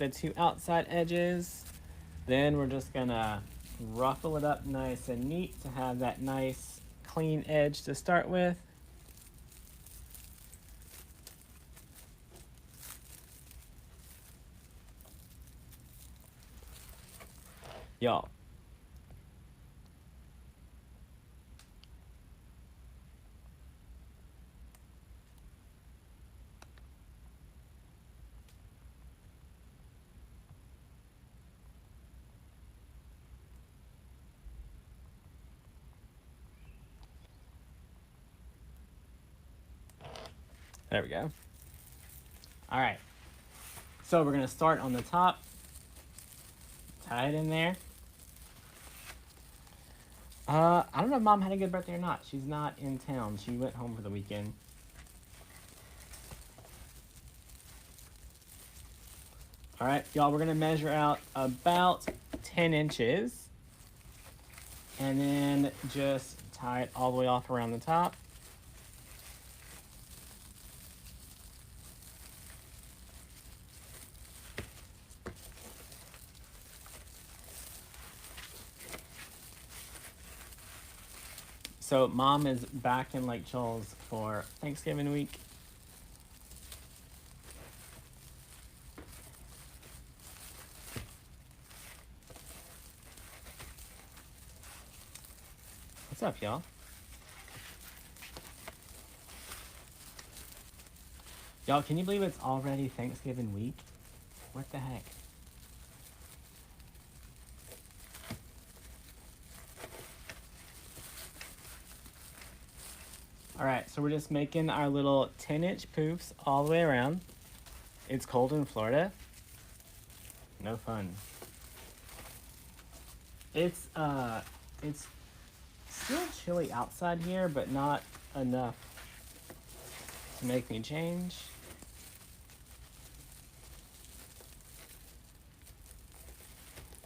the two outside edges. Then we're just gonna ruffle it up nice and neat to have that nice clean edge to start with. Y'all. There we go. All right. So we're gonna start on the top. Tie it in there. I don't know if Mom had a good birthday or not. She's not in town. She went home for the weekend. All right, y'all, we're gonna measure out about 10 inches. And then just tie it all the way off around the top. So Mom is back in Lake Charles for Thanksgiving week. What's up, y'all? Y'all, can you believe it's already Thanksgiving week? What the heck? All right, so we're just making our little 10-inch poofs all the way around. It's cold in Florida. No fun. It's still chilly outside here, but not enough to make me change.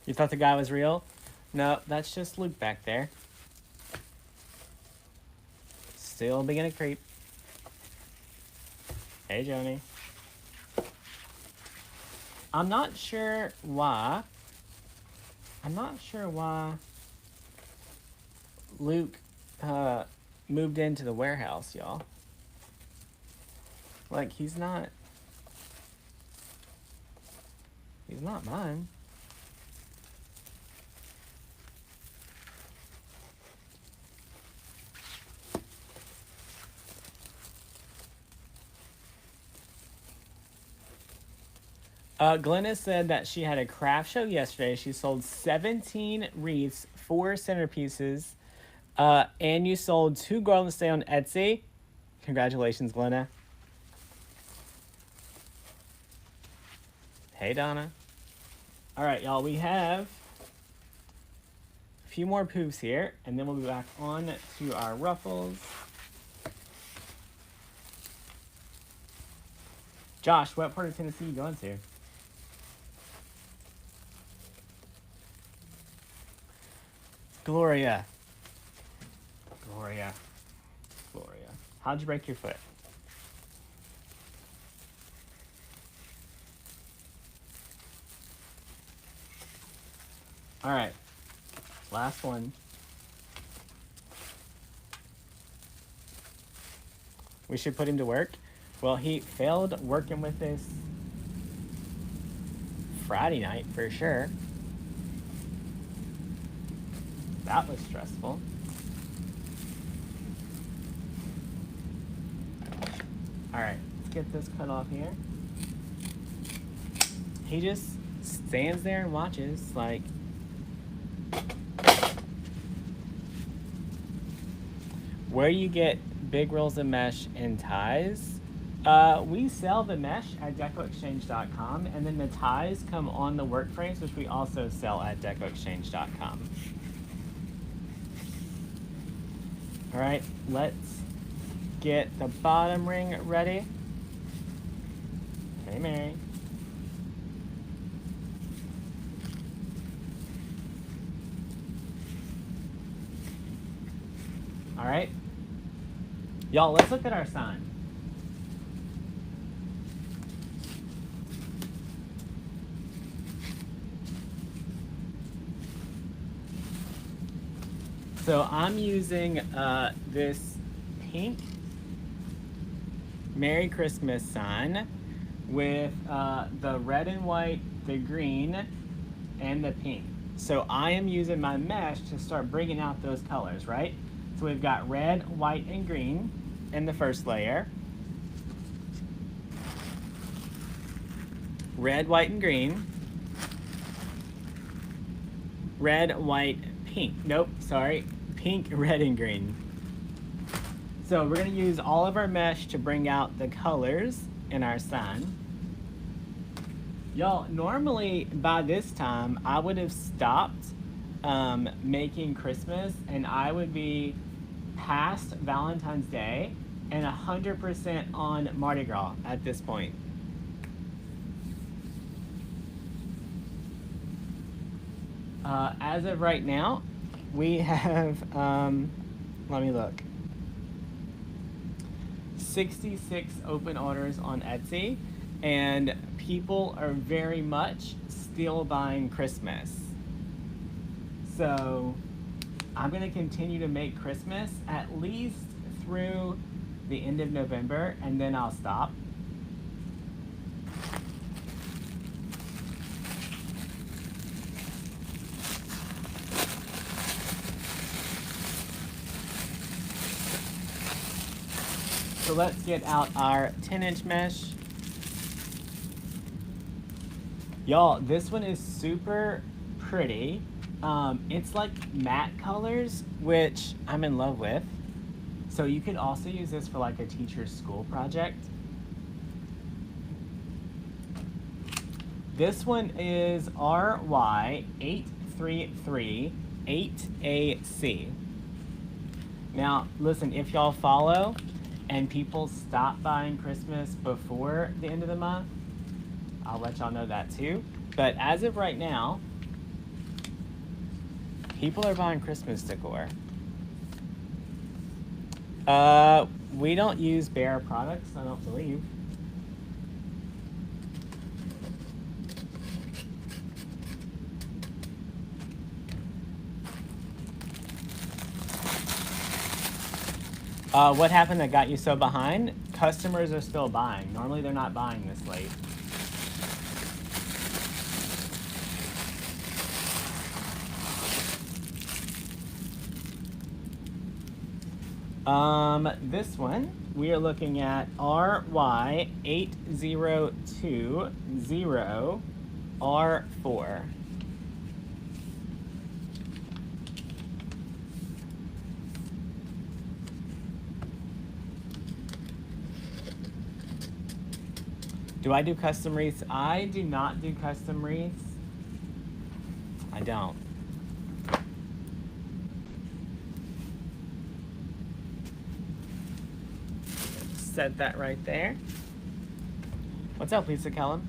You thought the guy was real? No, that's just Luke back there. Still being a creep. Hey, Joni. I'm not sure why Luke moved into the warehouse, y'all. Like, he's not mine. Glenna said that she had a craft show yesterday. She sold 17 wreaths, 4 centerpieces, and you sold 2 garlands today on Etsy. Congratulations, Glenna. Hey, Donna. All right, y'all, we have a few more poofs here, and then we'll be back on to our ruffles. Josh, what part of Tennessee are you going to? Gloria. How'd you break your foot? All right, last one. We should put him to work. Well, he failed working with us Friday night for sure. That was stressful. All right, let's get this cut off here. He just stands there and watches, like. Where you get big rolls of mesh and ties, we sell the mesh at DecoExchange.com, and then the ties come on the work frames, which we also sell at DecoExchange.com. All right, let's get the bottom ring ready. Hey, Mary. All right. Y'all, let's look at our sign. So I'm using this pink Merry Christmas sign with the red and white, the green, and the pink. So I am using my mesh to start bringing out those colors, right? So we've got red, white, and green in the first layer. Red, white, and green. Red, white, pink. Nope, sorry. Pink, red, and green. So we're gonna use all of our mesh to bring out the colors in our sign. Y'all, normally by this time, I would have stopped making Christmas and I would be past Valentine's Day and 100% on Mardi Gras at this point. As of right now, we have, let me look, 66 open orders on Etsy, and people are very much still buying Christmas. So I'm gonna continue to make Christmas at least through the end of November, and then I'll stop. So let's get out our 10-inch mesh. Y'all, this one is super pretty. It's like matte colors, which I'm in love with. So you could also use this for like a teacher's school project. This one is RY8338AC. Now, listen, if y'all follow and people stop buying Christmas before the end of the month, I'll let y'all know that too. But as of right now, people are buying Christmas decor. We don't use Bear products, I don't believe. What happened that got you so behind? Customers are still buying. Normally they're not buying this late. This one, we are looking at RY8020R4. Do I do custom wreaths? I do not do custom wreaths. I don't. Set that right there. What's up, Lisa Kellum?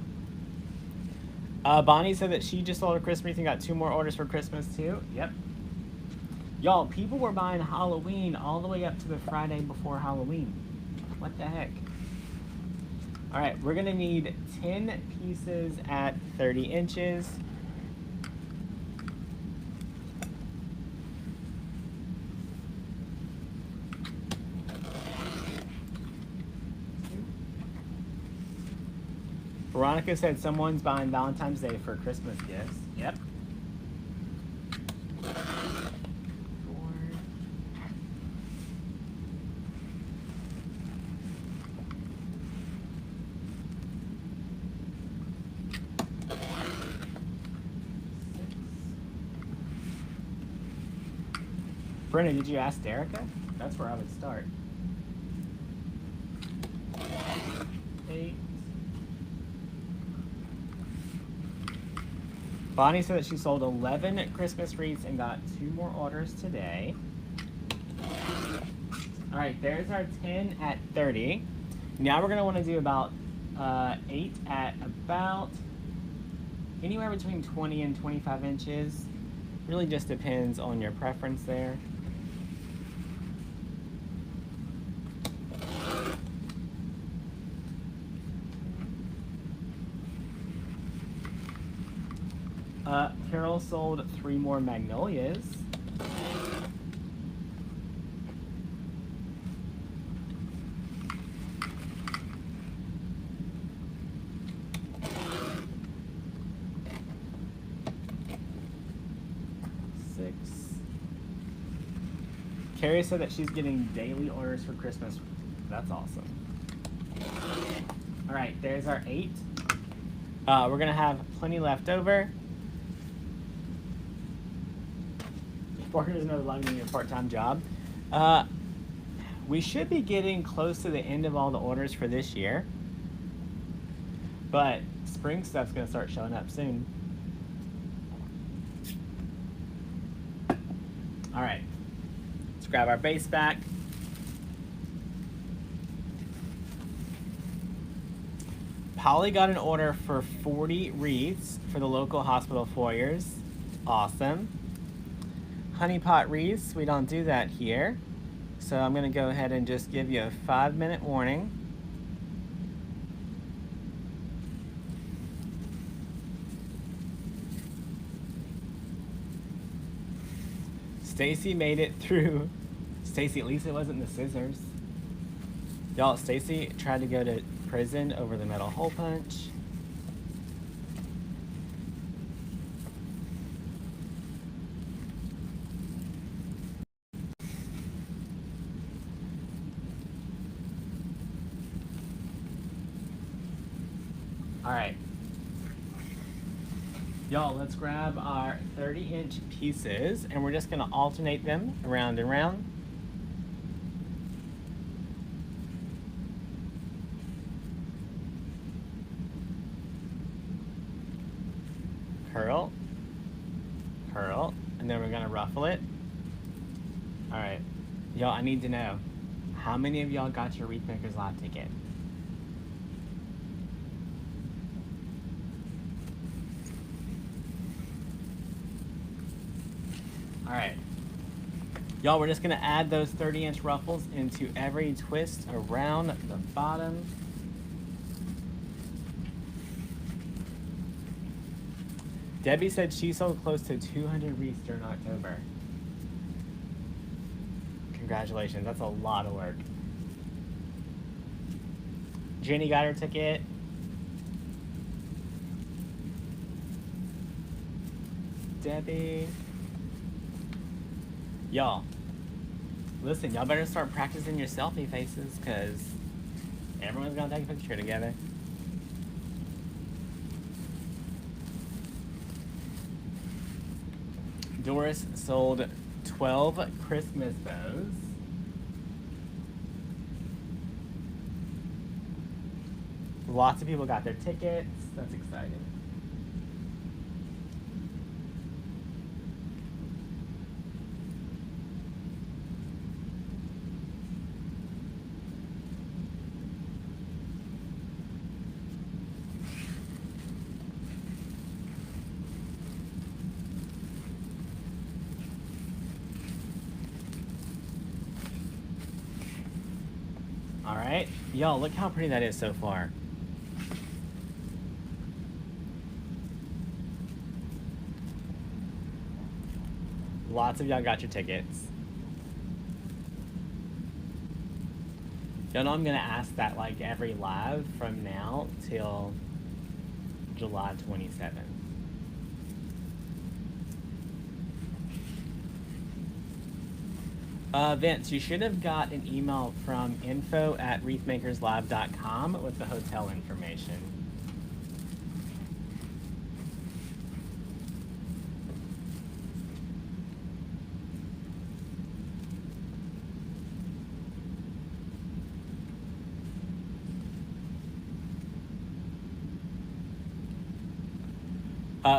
Bonnie said that she just sold a Christmas wreath and got 2 more orders for Christmas too. Yep. Y'all, people were buying Halloween all the way up to the Friday before Halloween. What the heck? All right, we're gonna need 10 pieces at 30 inches. Veronica said someone's buying Valentine's Day for Christmas gifts. Yep. 4. Brenda, did you ask Derica? That's where I would start. 8. Bonnie said that she sold 11 Christmas wreaths and got 2 more orders today. All right, there's our 10 at 30. Now we're gonna wanna do about 8 at about anywhere between 20 and 25 inches. Really just depends on your preference there. Carol sold 3 more magnolias. projects. Carrie said that she's getting daily orders for Christmas. That's awesome. All right, there's our 8. We're gonna have plenty left over. Workers know loving your part-time job. We should be getting close to the end of all the orders for this year, but spring stuff's gonna start showing up soon. All right, let's grab our base back. Polly got an order for 40 wreaths for the local hospital foyers. Awesome. Honey pot wreaths, we don't do that here. So I'm gonna go ahead and just give you a 5-minute warning. Stacy made it through. Stacy, at least it wasn't the scissors. Y'all, Stacy tried to go to prison over the metal hole punch. All right. Y'all, let's grab our 30-inch pieces and we're just gonna alternate them around and around. Curl, curl, and then we're gonna ruffle it. All right, y'all, I need to know, how many of y'all got your Wreath Makers Live ticket? All right, y'all, we're just gonna add those 30-inch ruffles into every twist around the bottom. Debbie said she sold close to 200 wreaths during October. Congratulations, that's a lot of work. Jenny got her ticket. Debbie. Y'all, listen, y'all better start practicing your selfie faces because everyone's gonna take a picture together. Doris sold 12 Christmas bows. Lots of people got their tickets. That's exciting. All right, y'all, look how pretty that is so far. Lots of y'all got your tickets. Y'all know I'm gonna ask that like every live from now till July 27th. Vince, you should have got an email from info@wreathmakerslive.com with the hotel information.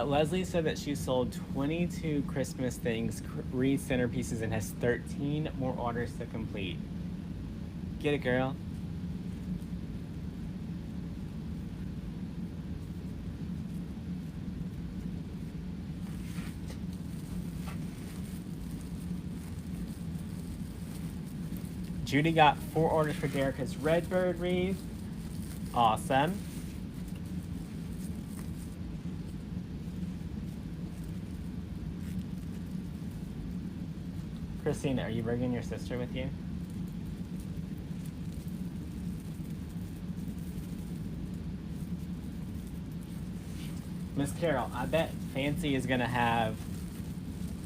Leslie said that she sold 22 Christmas things, wreath centerpieces, and has 13 more orders to complete. Get it, girl. Judy got 4 orders for Derica's Redbird wreath. Awesome. Christina, are you bringing your sister with you? Miss Carol, I bet Fancy is gonna have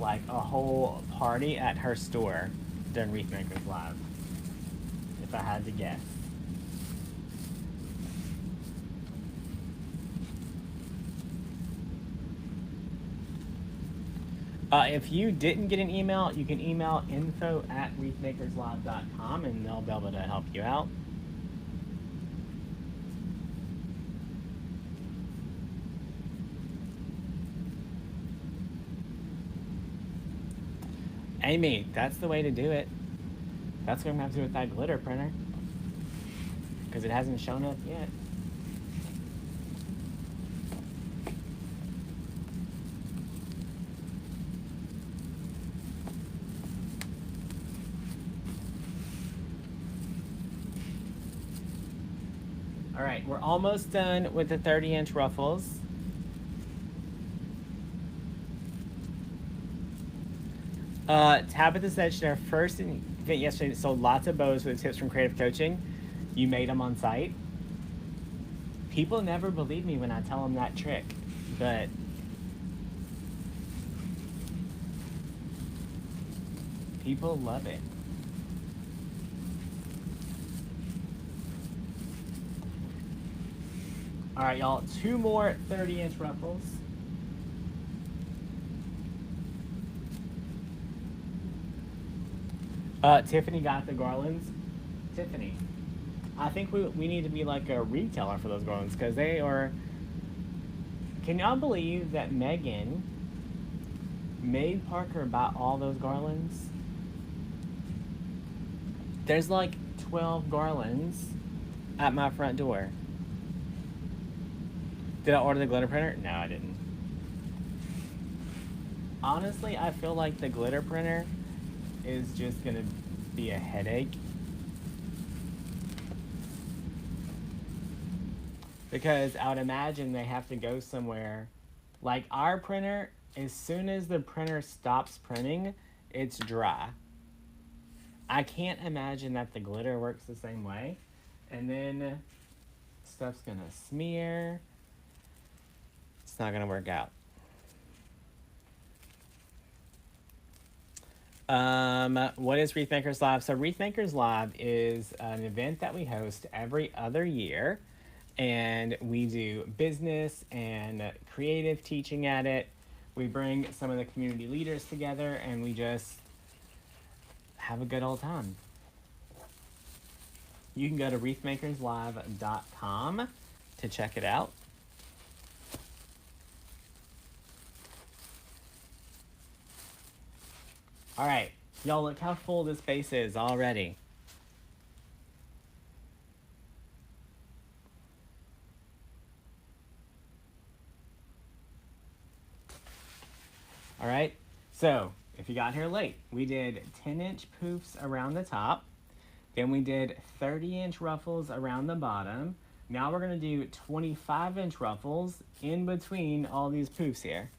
like a whole party at her store during Wreath Makers Live, if I had to guess. If you didn't get an email, you can email info@wreathmakerslive.com and they'll be able to help you out. Amy, that's the way to do it. That's what I'm going to have to do with that glitter printer. Because it hasn't shown up yet. All right, we're almost done with the 30-inch Ruffles. Tabitha said she did her first event yesterday, sold lots of bows with tips from Creative Coaching. You made them on site. People never believe me when I tell them that trick, but people love it. All right, y'all, 2 more 30-inch Ruffles. Tiffany got the garlands. Tiffany, I think we need to be like a retailer for those garlands because they are. Can y'all believe that Megan made Parker buy all those garlands? There's like 12 garlands at my front door. Did I order the glitter printer? No, I didn't. Honestly, I feel like the glitter printer is just gonna be a headache. Because I would imagine they have to go somewhere. Like our printer, as soon as the printer stops printing, it's dry. I can't imagine that the glitter works the same way. And then stuff's gonna smear. It's not gonna work out. What is Wreath Makers Live? So Wreath Makers Live is an event that we host every other year. And we do business and creative teaching at it. We bring some of the community leaders together and we just have a good old time. You can go to wreathmakerslive.com to check it out. All right, y'all, look how full this space is already. All right, so if you got here late, we did 10-inch poofs around the top. Then we did 30-inch ruffles around the bottom. Now we're gonna do 25-inch ruffles in between all these poofs here.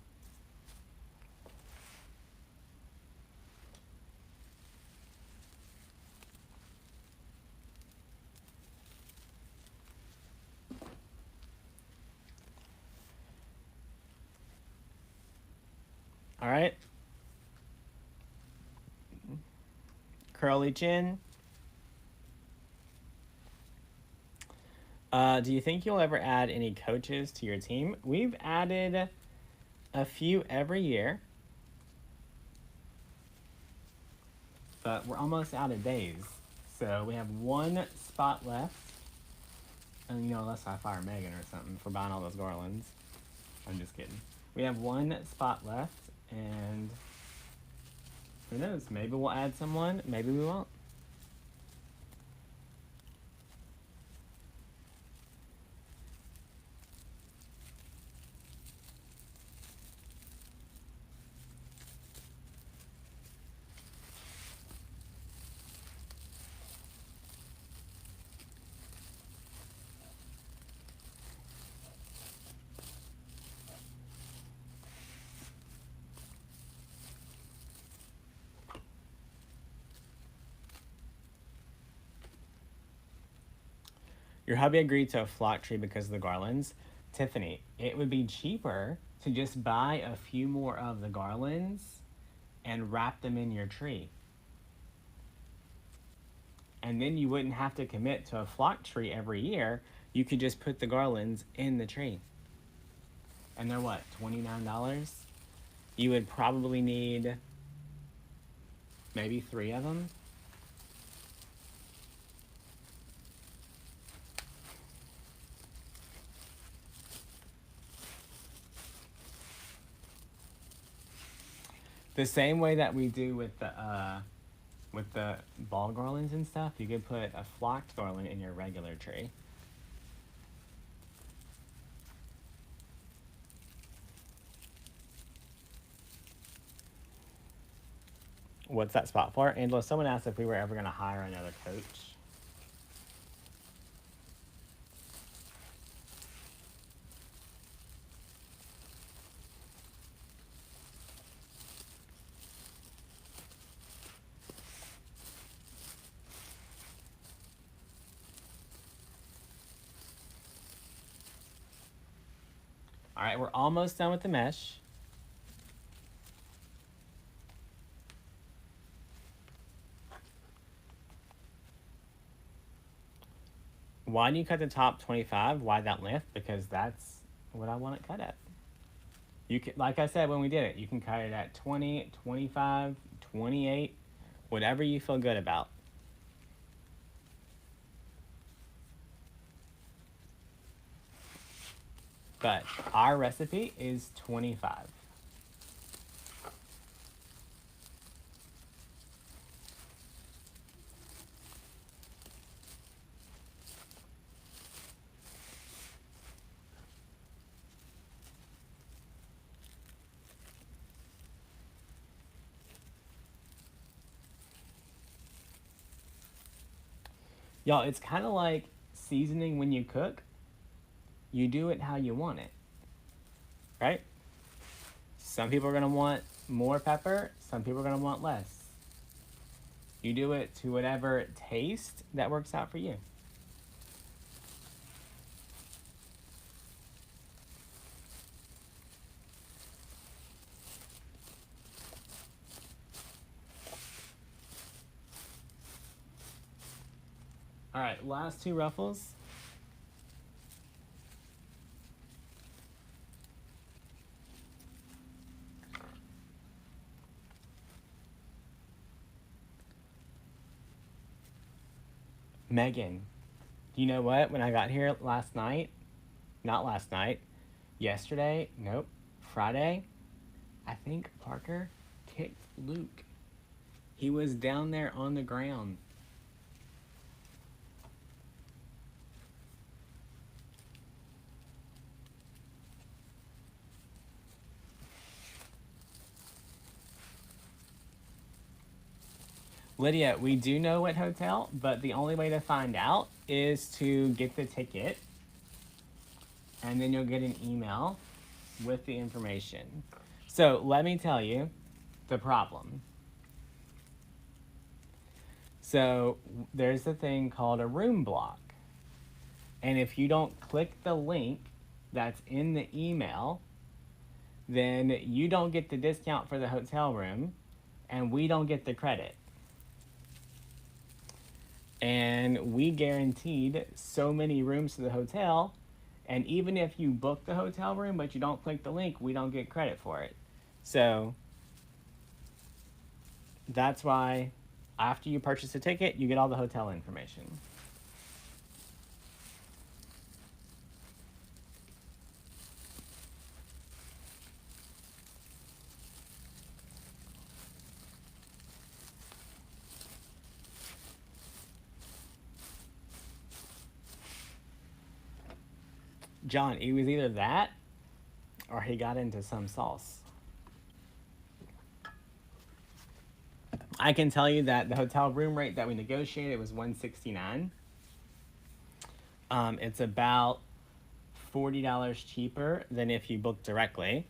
All right. Curly chin. Do you think you'll ever add any coaches to your team? We've added a few every year, but we're almost out of days. So we have 1 spot left. And unless I fire Megan or something for buying all those garlands. I'm just kidding. We have 1 spot left, and who knows? Maybe we'll add someone, maybe we won't. Your hubby agreed to a flock tree because of the garlands. Tiffany, it would be cheaper to just buy a few more of the garlands and wrap them in your tree. And then you wouldn't have to commit to a flock tree every year. You could just put the garlands in the tree. And they're what, $29? You would probably need maybe 3 of them. The same way that we do with the ball garlands and stuff, you could put a flocked garland in your regular tree. What's that spot for? Angela, someone asked if we were ever going to hire another coach. All right, we're almost done with the mesh. Why do you cut the top 25? Why that length? Because that's what I want it cut at. You can, like I said when we did it, you can cut it at 20, 25, 28, whatever you feel good about. But our recipe is 25. Y'all, it's kind of like seasoning when you cook. You do it how you want it, right? Some people are going to want more pepper. Some people are going to want less. You do it to whatever taste that works out for you. All right, last 2 ruffles. Megan, you know what? When I got here last night, not last night, yesterday, nope, Friday, I think Parker kicked Luke. He was down there on the ground. Lydia, we do know what hotel, but the only way to find out is to get the ticket, and then you'll get an email with the information. So let me tell you the problem. So there's a thing called a room block. And if you don't click the link that's in the email, then you don't get the discount for the hotel room, and we don't get the credit. And we guaranteed so many rooms to the hotel, and even if you book the hotel room but you don't click the link, we don't get credit for it. So that's why after you purchase a ticket, you get all the hotel information. John, it was either that or he got into some sauce. I can tell you that the hotel room rate that we negotiated was $169. It's about $40 cheaper than if you book directly.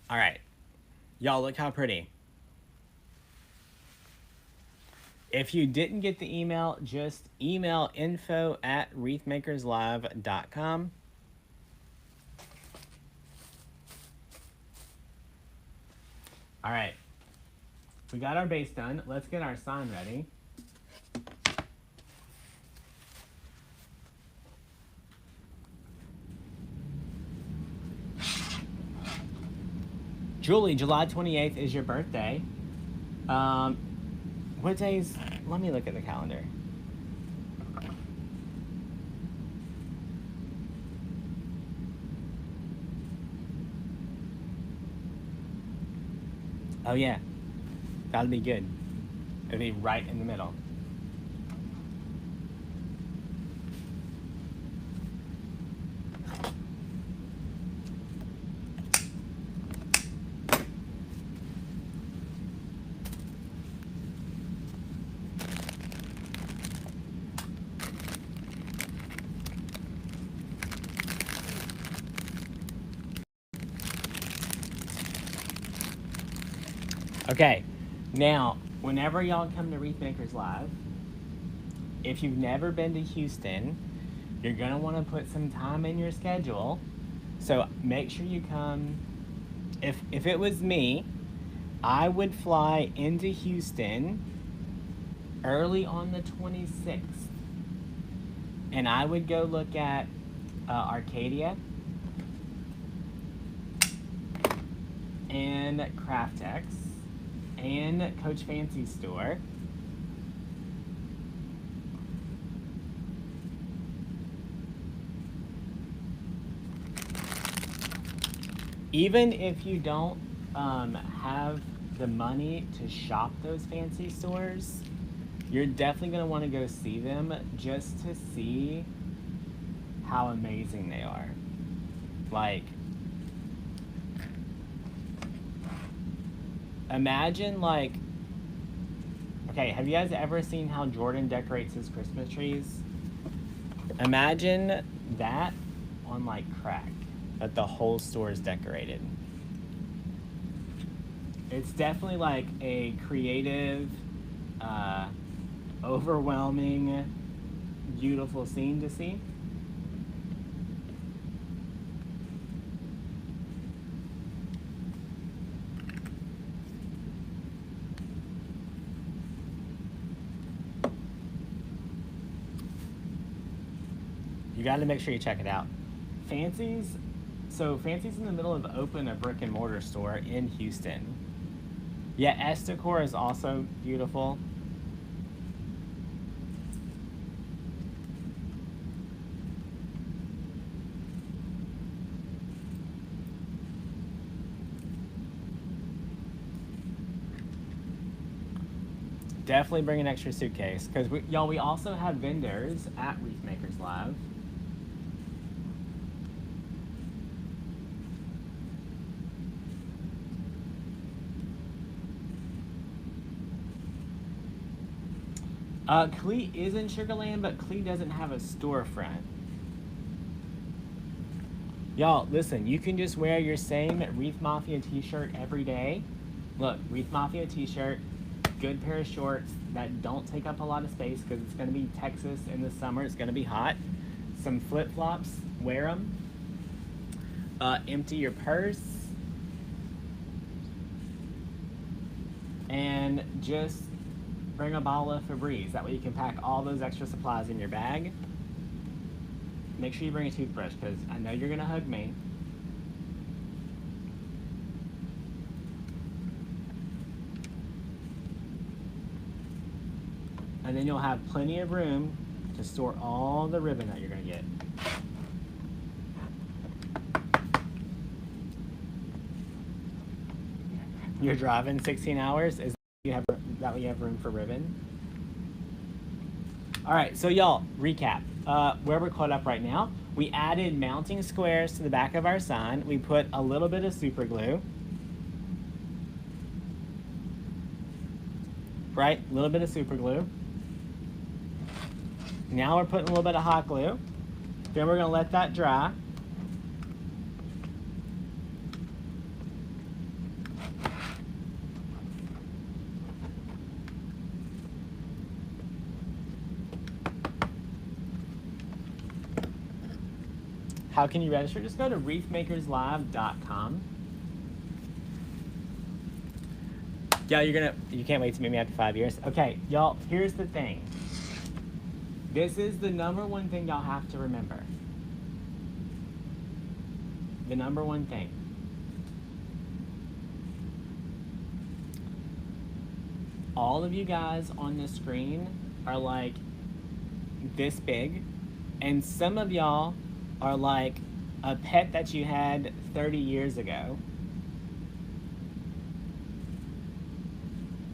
All right, y'all, look how pretty. If you didn't get the email, just email info@wreathmakerslive.com. All right, we got our base done. Let's get our sign ready. Julie, July 28th is your birthday. What days? Let me look at the calendar. Oh yeah, that'll be good. It'll be right in the middle. Okay, now, whenever y'all come to Wreath Makers Live, if you've never been to Houston, you're gonna wanna put some time in your schedule. So make sure you come. If it was me, I would fly into Houston early on the 26th. And I would go look at Arcadia and Craftex and Coach Fancy Store. Even if you don't have the money to shop those fancy stores, you're definitely going to want to go see them just to see how amazing they are. Like, imagine like, okay, have you guys ever seen how Jordan decorates his Christmas trees? Imagine that on like crack, that the whole store is decorated. It's definitely like a creative, overwhelming, beautiful scene to see. You got to make sure you check it out. Fancy's in the middle of opening a brick and mortar store in Houston. Yeah, Decor is also beautiful. Definitely bring an extra suitcase, because we also have vendors at Wreath Makers Live. Clee is in Sugarland, but Clee doesn't have a storefront. Y'all, listen, you can just wear your same Wreath Mafia t-shirt every day. Look, Wreath Mafia t-shirt, good pair of shorts that don't take up a lot of space because it's going to be Texas in the summer. It's going to be hot. Some flip-flops, wear them. Empty your purse. And just bring a bottle of Febreze. That way you can pack all those extra supplies in your bag. Make sure you bring a toothbrush because I know you're going to hug me. And then you'll have plenty of room to store all the ribbon that you're going to get. You're driving 16 hours? Is that way you have room for ribbon? All right, so y'all, recap. Where we're caught up right now, we added mounting squares to the back of our sign. We put a little bit of super glue. Right, a little bit of super glue. Now we're putting a little bit of hot glue. Then we're gonna let that dry. How can you register? Just go to wreathmakerslive.com. Yeah, you can't wait to meet me after 5 years. Okay, y'all, here's the thing. This is the number one thing y'all have to remember. The number one thing. All of you guys on the screen are like this big, and some of y'all are like a pet that you had 30 years ago.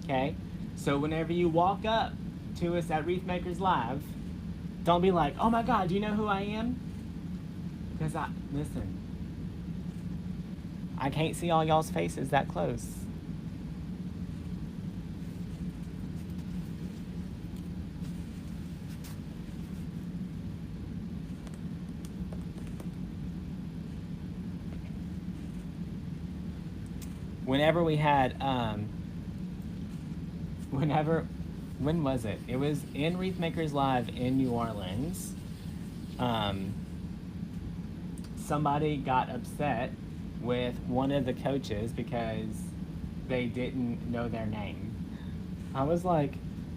Okay? So whenever you walk up to us at Wreath Makers Live, don't be like, oh my God, do you know who I am? Because listen, I can't see all y'all's faces that close. Whenever we had, when was it? It was in Wreath Makers Live in New Orleans. Somebody got upset with one of the coaches because they didn't know their name. I was like,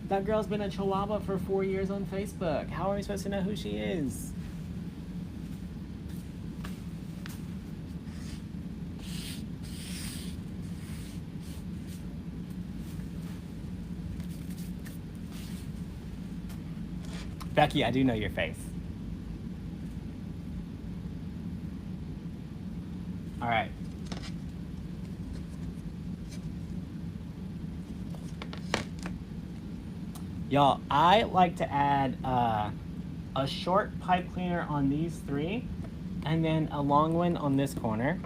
that girl's been a Chihuahua for 4 years on Facebook. How are we supposed to know who she is? Becky, I do know your face. All right. Y'all, I like to add a short pipe cleaner on these three, and then a long one on this corner.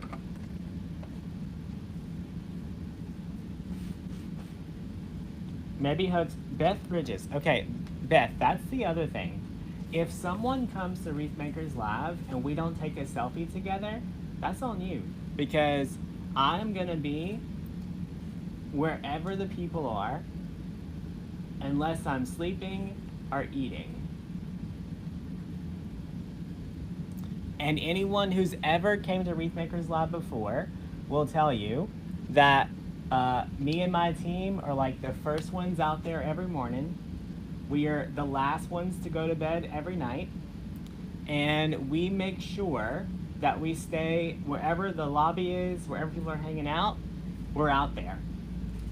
Maybe hooks. Beth Bridges. Okay, Beth, that's the other thing. If someone comes to Wreath Makers Live and we don't take a selfie together, that's on you. Because I'm going to be wherever the people are, unless I'm sleeping or eating. And anyone who's ever came to Wreath Makers Live before will tell you that me and my team are like the first ones out there every morning. We are the last ones to go to bed every night. And we make sure that we stay wherever the lobby is, wherever people are hanging out, we're out there.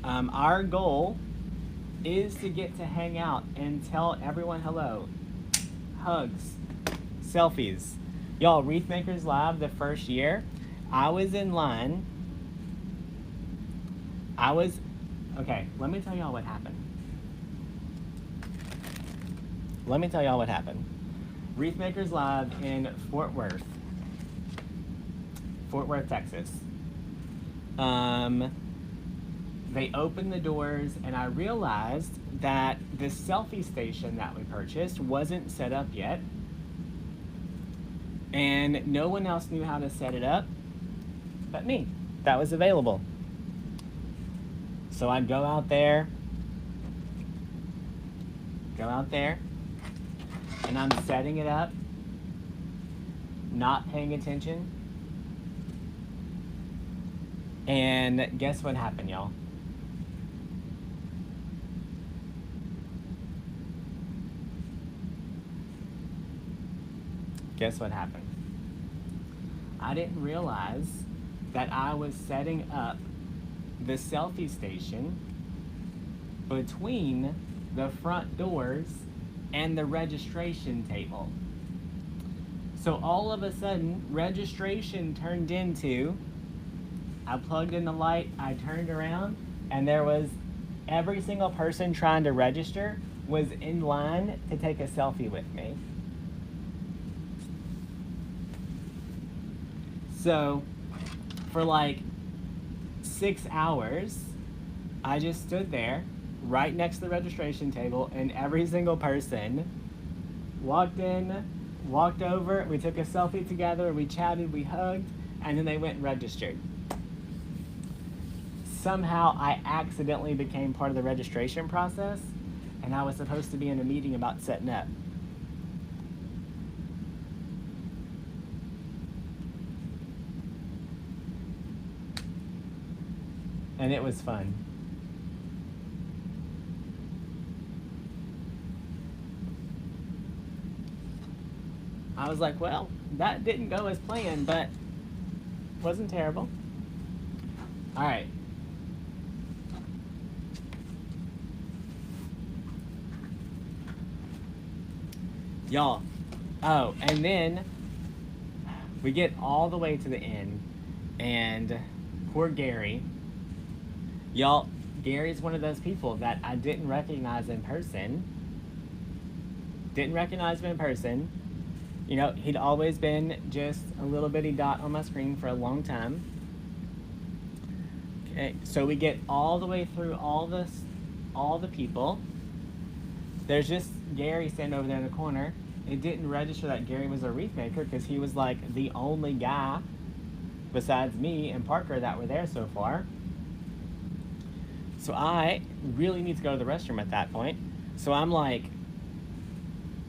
Our goal is to get to hang out and tell everyone hello. Hugs, selfies. Y'all, Wreath Makers Live the first year, I was in line. Okay, let me tell y'all what happened. Wreath Makers Live in Fort Worth, Texas. They opened the doors and I realized that the selfie station that we purchased wasn't set up yet. And no one else knew how to set it up but me. That was available. So I'd go out there, and I'm setting it up, not paying attention. And guess what happened, y'all? Guess what happened? I didn't realize that I was setting up the selfie station between the front doors and the registration table. So all of a sudden, registration turned into, I plugged in the light, I turned around, and there was every single person trying to register was in line to take a selfie with me. So for like 6 hours, I just stood there right next to the registration table, and every single person walked in, walked over, we took a selfie together, we chatted, we hugged, and then they went and registered. Somehow I accidentally became part of the registration process, and I was supposed to be in a meeting about setting up. And it was fun. I was like, well, that didn't go as planned, but wasn't terrible. All right. Y'all. Oh, and then we get all the way to the end, and poor Gary. Y'all, Gary's one of those people that I didn't recognize in person. Didn't recognize him in person. You know, he'd always been just a little bitty dot on my screen for a long time. Okay, so we get all the way through all the people. There's just Gary standing over there in the corner. It didn't register that Gary was a wreath maker because he was like the only guy besides me and Parker that were there so far. So I really need to go to the restroom at that point. So I'm like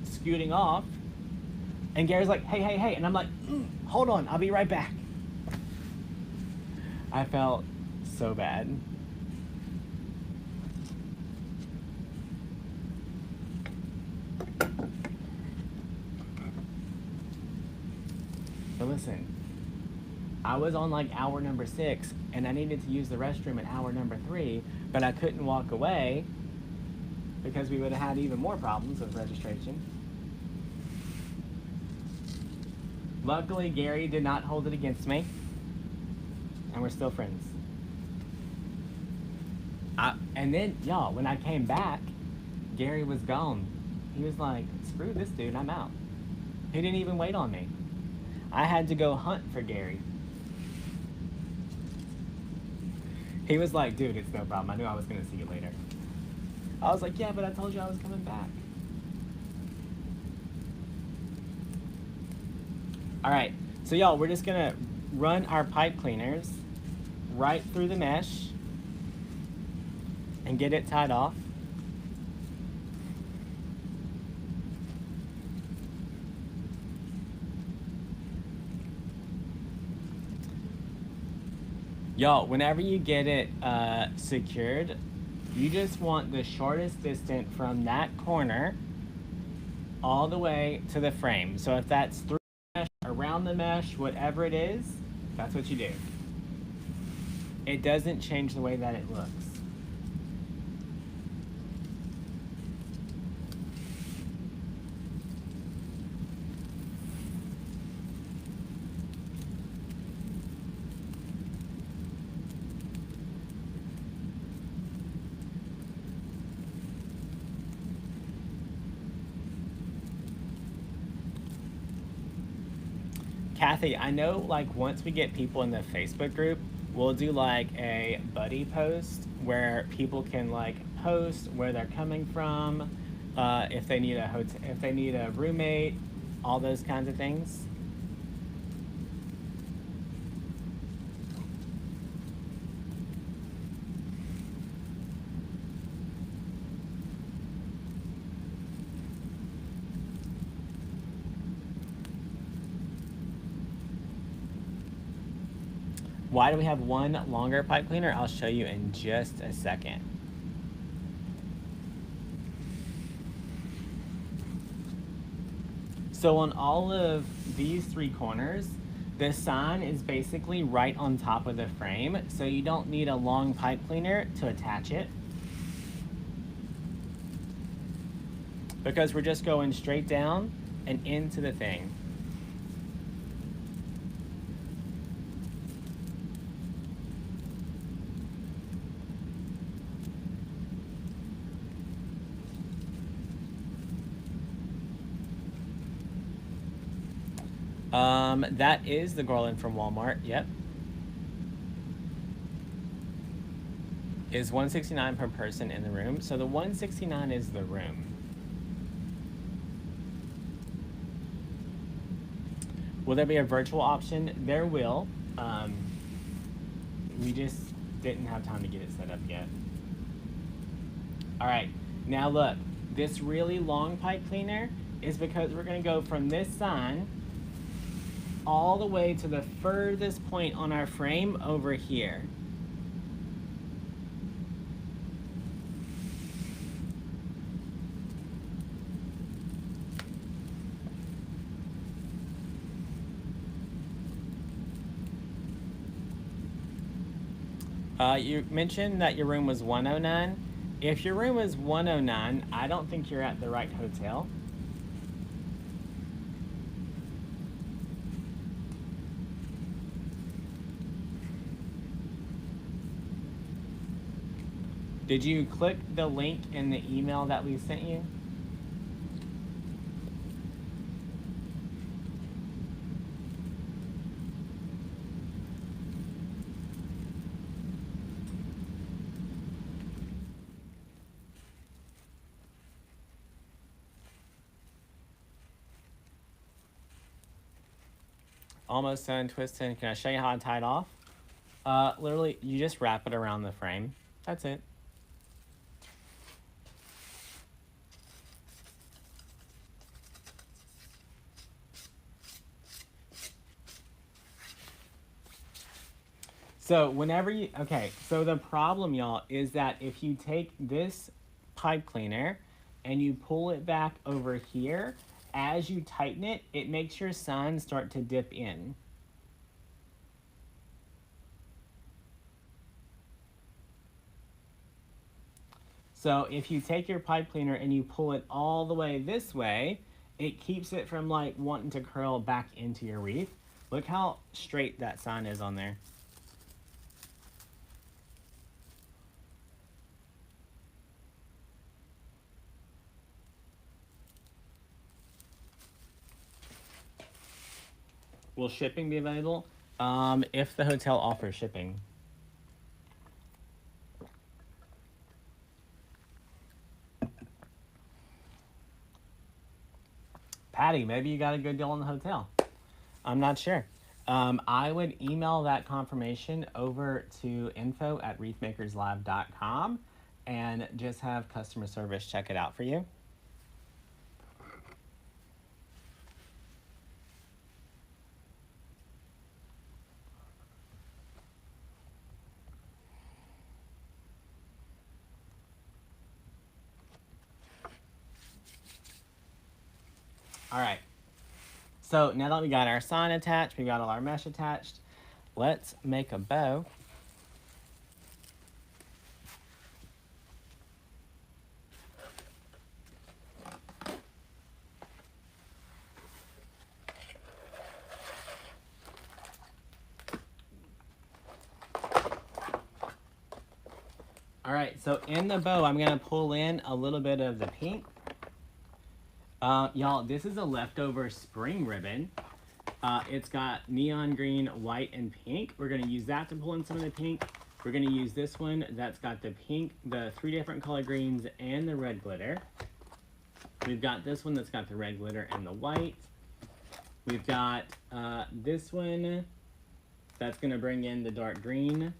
scooting off, and Gary's like, hey, hey, hey. And I'm like, hold on, I'll be right back. I felt so bad. But listen, I was on like hour number 6, and I needed to use the restroom at hour number 3, but I couldn't walk away because we would have had even more problems with registration. Luckily, Gary did not hold it against me, and we're still friends. And then, y'all, when I came back, Gary was gone. He was like, screw this dude, I'm out. He didn't even wait on me. I had to go hunt for Gary. He was like, dude, it's no problem. I knew I was going to see you later. I was like, yeah, but I told you I was coming back. All right, so y'all, we're just gonna run our pipe cleaners right through the mesh and get it tied off. Y'all, whenever you get it secured, you just want the shortest distance from that corner all the way to the frame. So if that's through the mesh, around the mesh, whatever it is, that's what you do. It doesn't change the way that it looks. Kathy, I know like once we get people in the Facebook group, we'll do like a buddy post where people can like post where they're coming from, if they need if they need a roommate, all those kinds of things. Why do we have one longer pipe cleaner? I'll show you in just a second. So on all of these 3 corners, the sign is basically right on top of the frame, so you don't need a long pipe cleaner to attach it. Because we're just going straight down and into the thing. That is the garland from Walmart, yep. Is $169 per person in the room. So the $169 is the room. Will there be a virtual option? There will. We just didn't have time to get it set up yet. All right, now look, this really long pipe cleaner is because we're gonna go from this sign all the way to the furthest point on our frame over here. You mentioned that your room was 109. If your room is 109, I don't think you're at the right hotel. Did you click the link in the email that we sent you? Almost done twisting. Can I show you how I tie it off? Literally, you just wrap it around the frame. That's it. So whenever you, okay, so the problem, y'all, is that if you take this pipe cleaner and you pull it back over here, as you tighten it, it makes your sign start to dip in. So if you take your pipe cleaner and you pull it all the way this way, it keeps it from like wanting to curl back into your wreath. Look how straight that sign is on there. Will shipping be available? If the hotel offers shipping. Patty, maybe you got a good deal on the hotel. I'm not sure. I would email that confirmation over to info@wreathmakerslive.com and just have customer service check it out for you. All right. So now that we got our sign attached, we got all our mesh attached, let's make a bow. All right, so in the bow, I'm gonna pull in a little bit of the pink. Y'all, this is a leftover spring ribbon. It's got neon green, white, and pink. We're gonna use that to pull in some of the pink. We're gonna use this one that's got the pink, the 3 different color greens, and the red glitter. We've got this one that's got the red glitter and the white. We've got this one that's gonna bring in the dark green.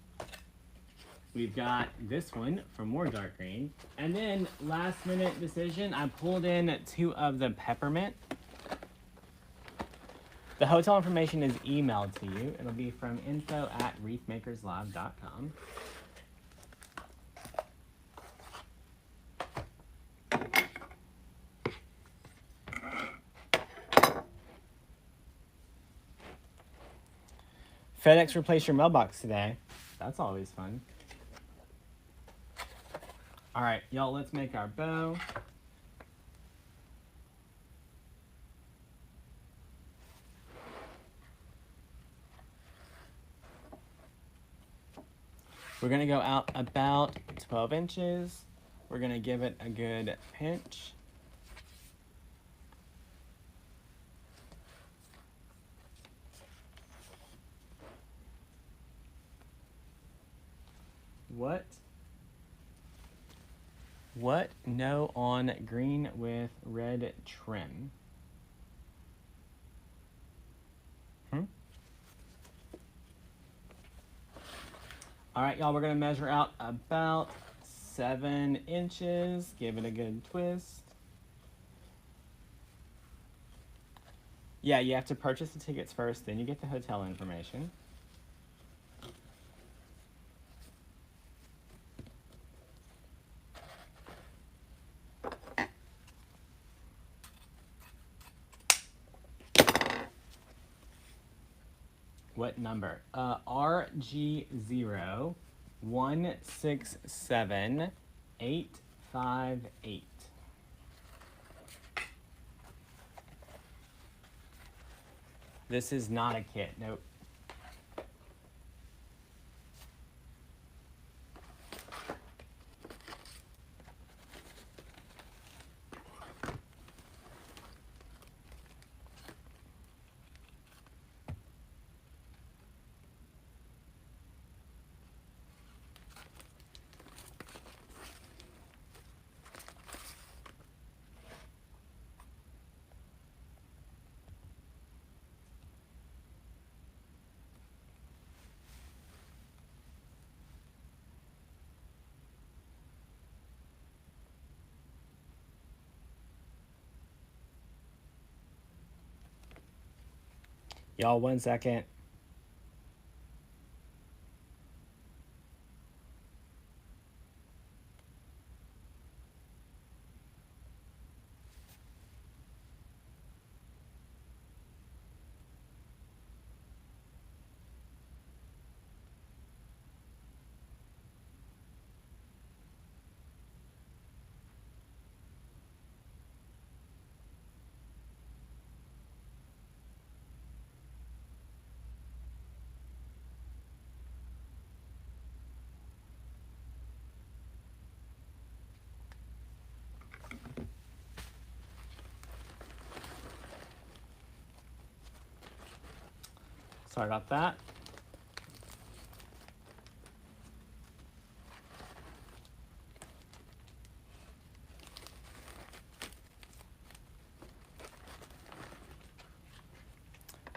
We've got this one for more dark green. And then last minute decision, I pulled in 2 of the peppermint. The hotel information is emailed to you. It'll be from info@wreathmakerslive.com. FedEx replaced your mailbox today. That's always fun. All right, y'all, let's make our bow. We're gonna go out about 12 inches. We're gonna give it a good pinch. What no on green with red trim? All right, y'all, we're gonna measure out about 7 inches. Give it a good twist. Yeah, you have to purchase the tickets first, then you get the hotel information. What number? RG0 167858. This is not a kit. Nope. Y'all, 1 second. Sorry about that.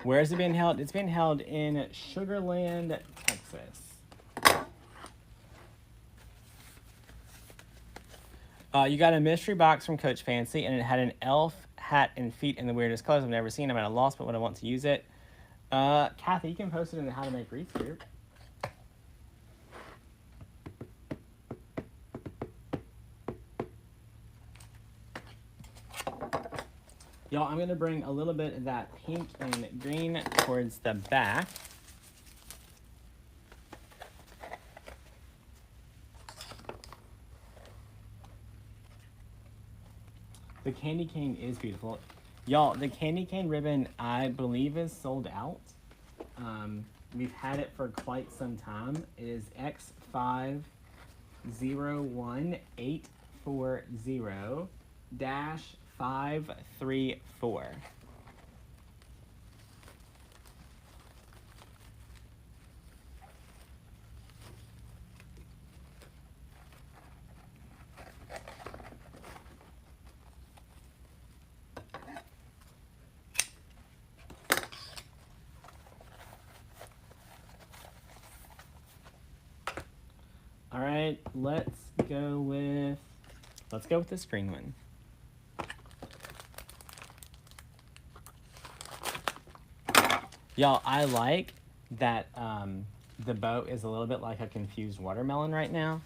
Where is it being held? It's being held in Sugar Land, Texas. You got a mystery box from Coach Fancy, and it had an elf hat and feet in the weirdest colors I've never seen. I'm at a loss, but when I want to use it. Kathy, you can post it in the How to Make Wreaths group. Y'all, I'm going to bring a little bit of that pink and green towards the back. The candy cane is beautiful. Y'all, the candy cane ribbon, I believe, is sold out. We've had it for quite some time. It is X501840-534. All right, let's go with this green one. Y'all, I like that the bow is a little bit like a confused watermelon right now.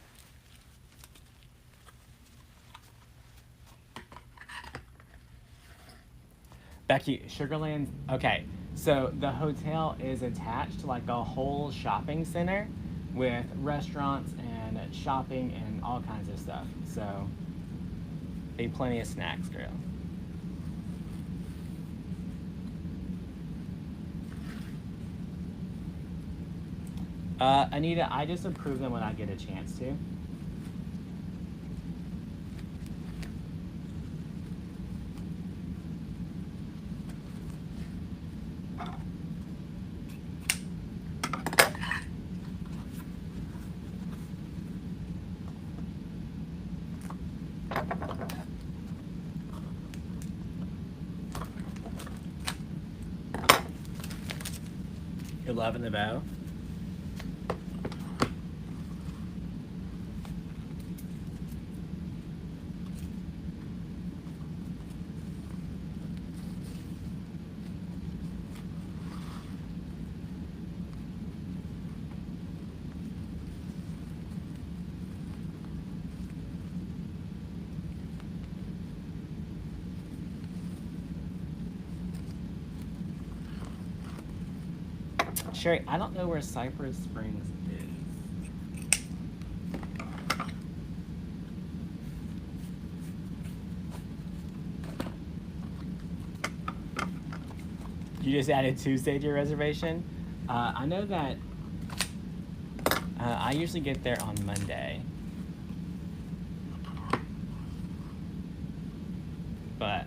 Becky, Sugarland, okay, so the hotel is attached to like a whole shopping center with restaurants and shopping and all kinds of stuff. So, be plenty of snacks, girl. Anita, I just approve them when I get a chance to. You're loving the bow? Sherry, I don't know where Cypress Springs is. You just added Tuesday to your reservation? I know that I usually get there on Monday. But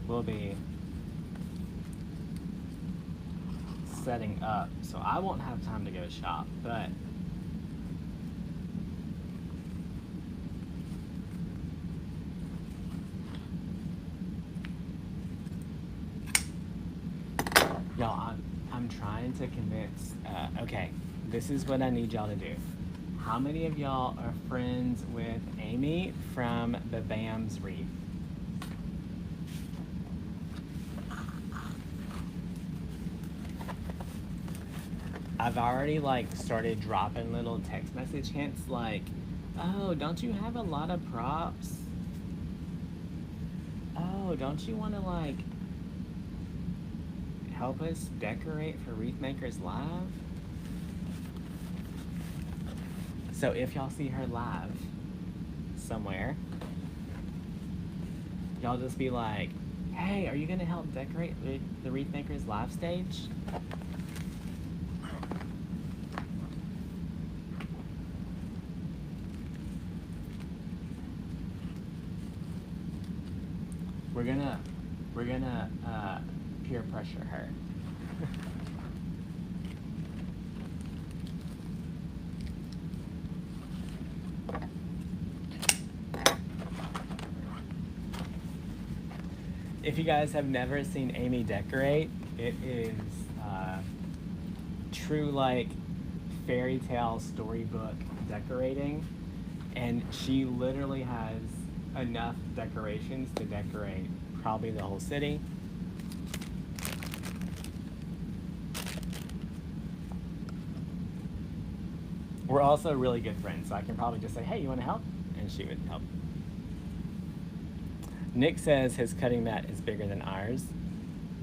we'll be setting up, so I won't have time to go shop, but y'all, I'm trying to convince, okay, this is what I need y'all to do. How many of y'all are friends with Amy from the BAM's Wreath? I've already like started dropping little text message hints like, oh, don't you have a lot of props? Oh, don't you want to like help us decorate for Wreath Makers Live? So if y'all see her live somewhere, y'all just be like, hey, are you gonna help decorate the Wreath Makers Live stage? We're gonna peer pressure her. If you guys have never seen Amy decorate, it is true like fairy tale storybook decorating, and she literally has enough decorations to decorate probably the whole city. We're also really good friends, so I can probably just say, hey, you want to help? And she would help. Nick says his cutting mat is bigger than ours.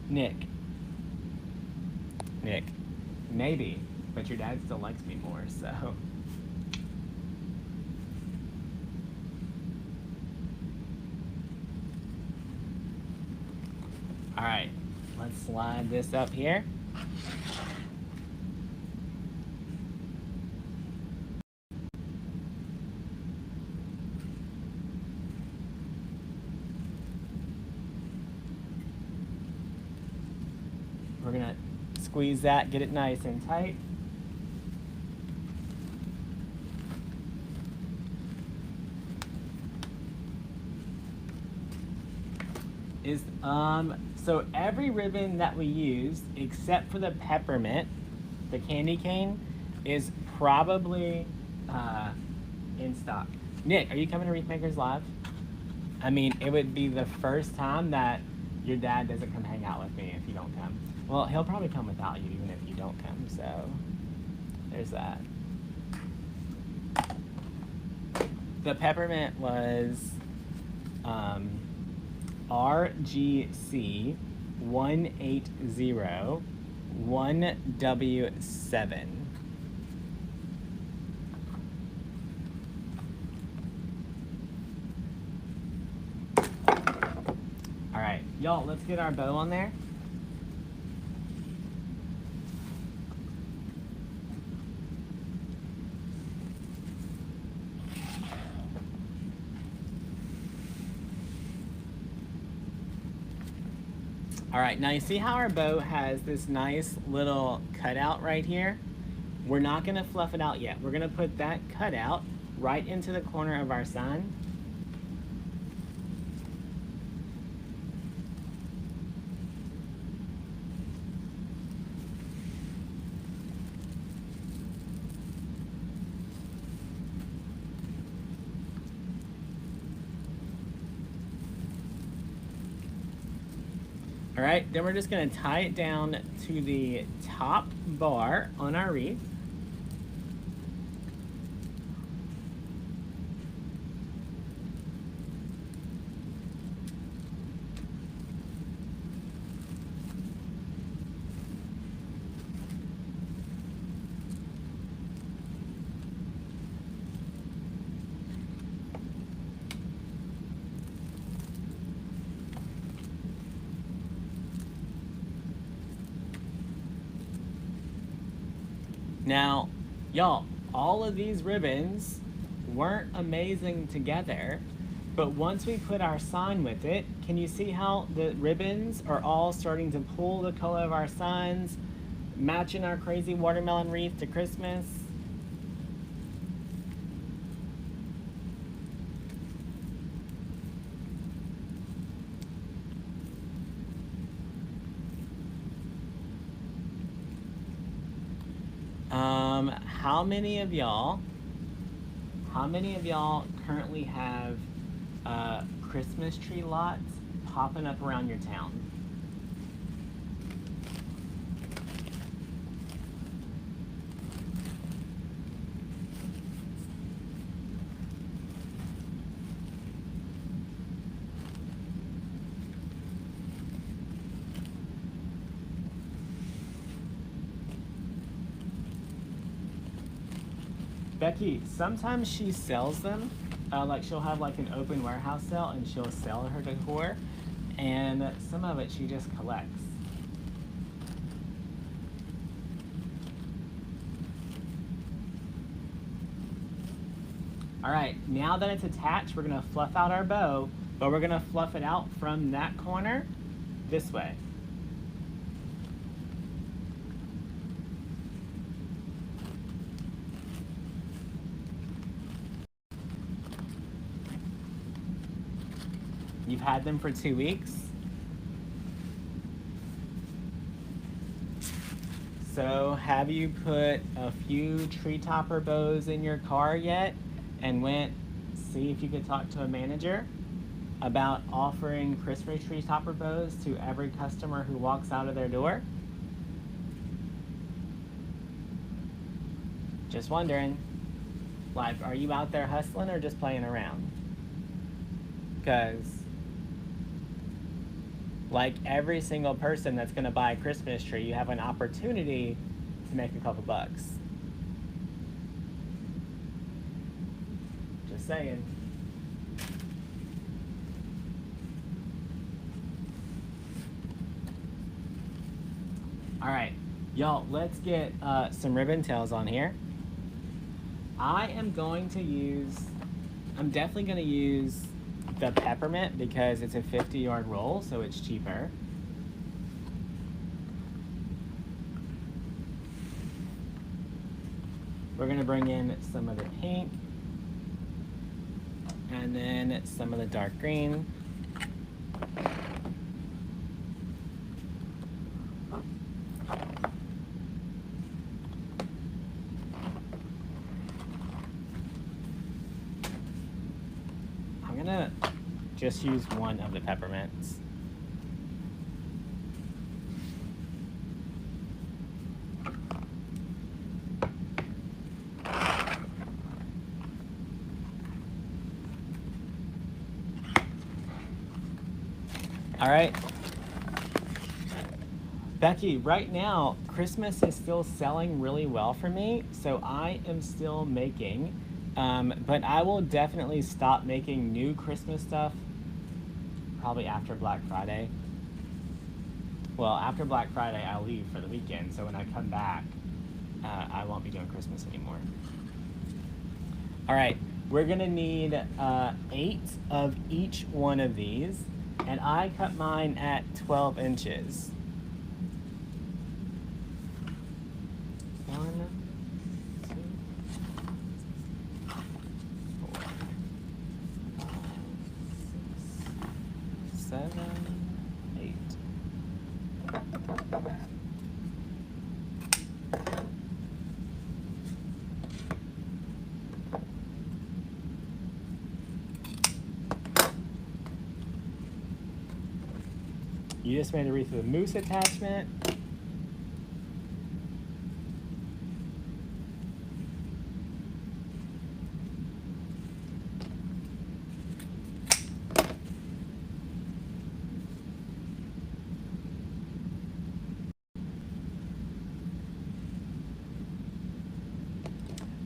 Nick, maybe, but your dad still likes me more, so. All right, let's slide this up here. We're gonna squeeze that, get it nice and tight. So every ribbon that we use, except for the peppermint, the candy cane, is probably in stock. Nick, are you coming to Wreath Makers Live? I mean, it would be the first time that your dad doesn't come hang out with me if you don't come. Well, he'll probably come without you even if you don't come, so there's that. The peppermint was RGC 1801W7. All right, y'all, let's get our bow on there. All right, now you see how our bow has this nice little cutout right here? We're not gonna fluff it out yet. We're gonna put that cutout right into the corner of our sun. All right, then we're just gonna tie it down to the top bar on our wreath. Now, y'all, all of these ribbons weren't amazing together, but once we put our sign with it, can you see how the ribbons are all starting to pull the color of our signs, matching our crazy watermelon wreath to Christmas? How many of y'all currently have Christmas tree lots popping up around your town? Becky, sometimes she sells them. Like she'll have like an open warehouse sale and she'll sell her decor. And some of it she just collects. All right, now that it's attached, we're gonna fluff out our bow, but we're gonna fluff it out from that corner this way. You've had them for 2 weeks. So have you put a few tree topper bows in your car yet and went see if you could talk to a manager about offering Christmas tree topper bows to every customer who walks out of their door? Just wondering. Like, are you out there hustling or just playing around? Because like every single person that's gonna buy a Christmas tree, you have an opportunity to make a couple bucks. Just saying. All right, y'all, let's get some ribbon tails on here. I'm definitely gonna use the peppermint because it's a 50-yard roll, so it's cheaper. We're gonna bring in some of the pink and then some of the dark green. Just use one of the peppermints. All right. Becky, right now, Christmas is still selling really well for me, so I am still making, but I will definitely stop making new Christmas stuff probably after Black Friday. Well, after Black Friday, I'll leave for the weekend, so when I come back, I won't be doing Christmas anymore. All right, we're gonna need 8 of each one of these, and I cut mine at 12 inches. 1, 2, 4, 5, 6, 7, 8. You just made a wreath with a moose attachment.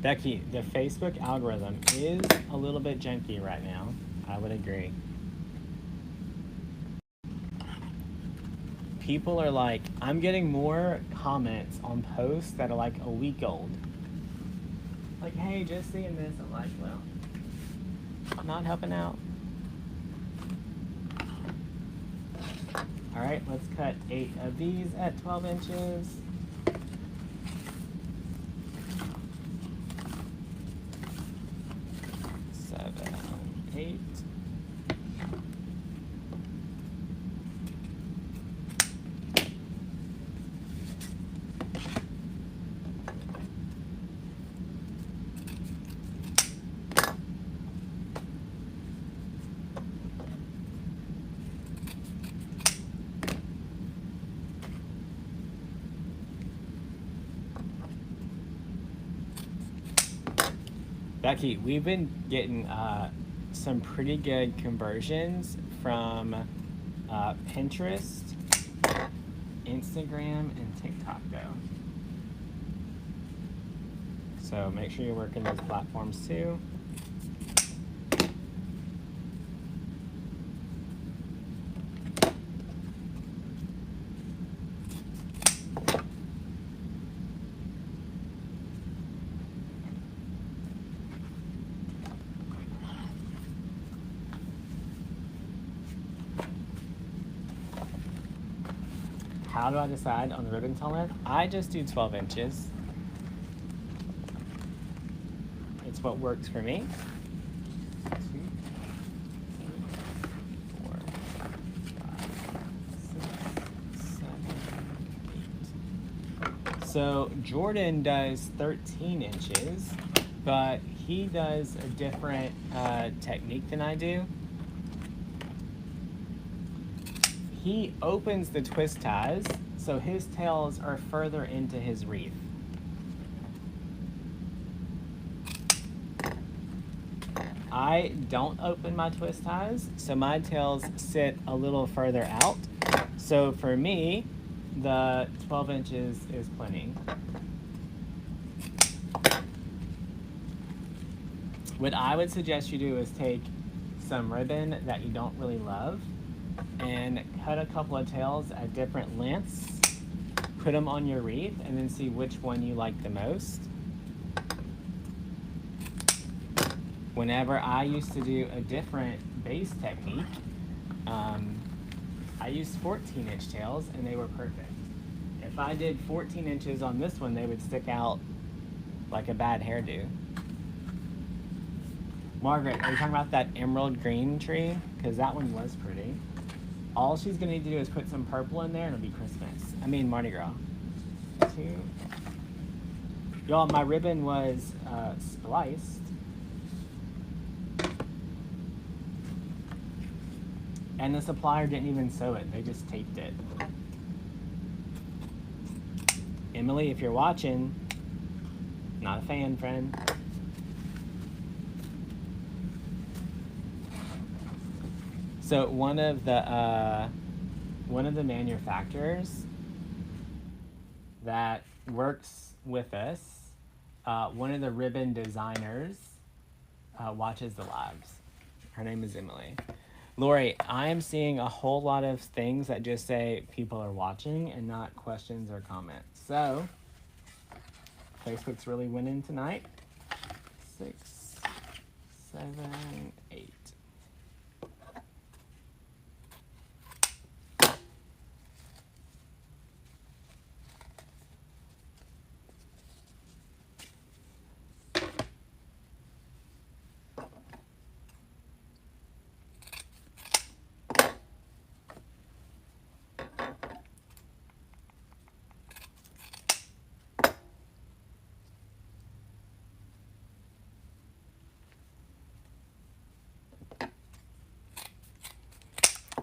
Becky, the Facebook algorithm is a little bit janky right now. I would agree. people are like, I'm getting more comments on posts that are like a week old. Like, hey, just seeing this. I'm like, well, I'm not helping out. All right, let's cut 8 of these at 12 inches. Seven, 8. Becky, we've been getting some pretty good conversions from Pinterest, Instagram, and TikTok, though. So make sure you're working those platforms too. How do I decide on the ribbon tall length? I just do 12 inches. It's what works for me. 2, 3, 4, 5, 6, 7, 8. So Jordan does 13 inches, but he does a different technique than I do. He opens the twist ties, so his tails are further into his wreath. I don't open my twist ties, so my tails sit a little further out. So for me, the 12 inches is plenty. What I would suggest you do is take some ribbon that you don't really love and cut a couple of tails at different lengths, put them on your wreath, and then see which one you like the most. Whenever I used to do a different base technique, I used 14-inch tails, and they were perfect. If I did 14 inches on this one, they would stick out like a bad hairdo. Margaret, are you talking about that emerald green tree? Because that one was pretty. All she's gonna need to do is put some purple in there and it'll be Christmas. I mean Mardi Gras. 2. Y'all, my ribbon was spliced. And the supplier didn't even sew it, they just taped it. Emily, if you're watching, not a fan, friend. So one of the manufacturers that works with us, one of the ribbon designers, watches the lives. Her name is Emily. Lori, I am seeing a whole lot of things that just say people are watching and not questions or comments. So Facebook's really winning tonight. 6, 7, 8.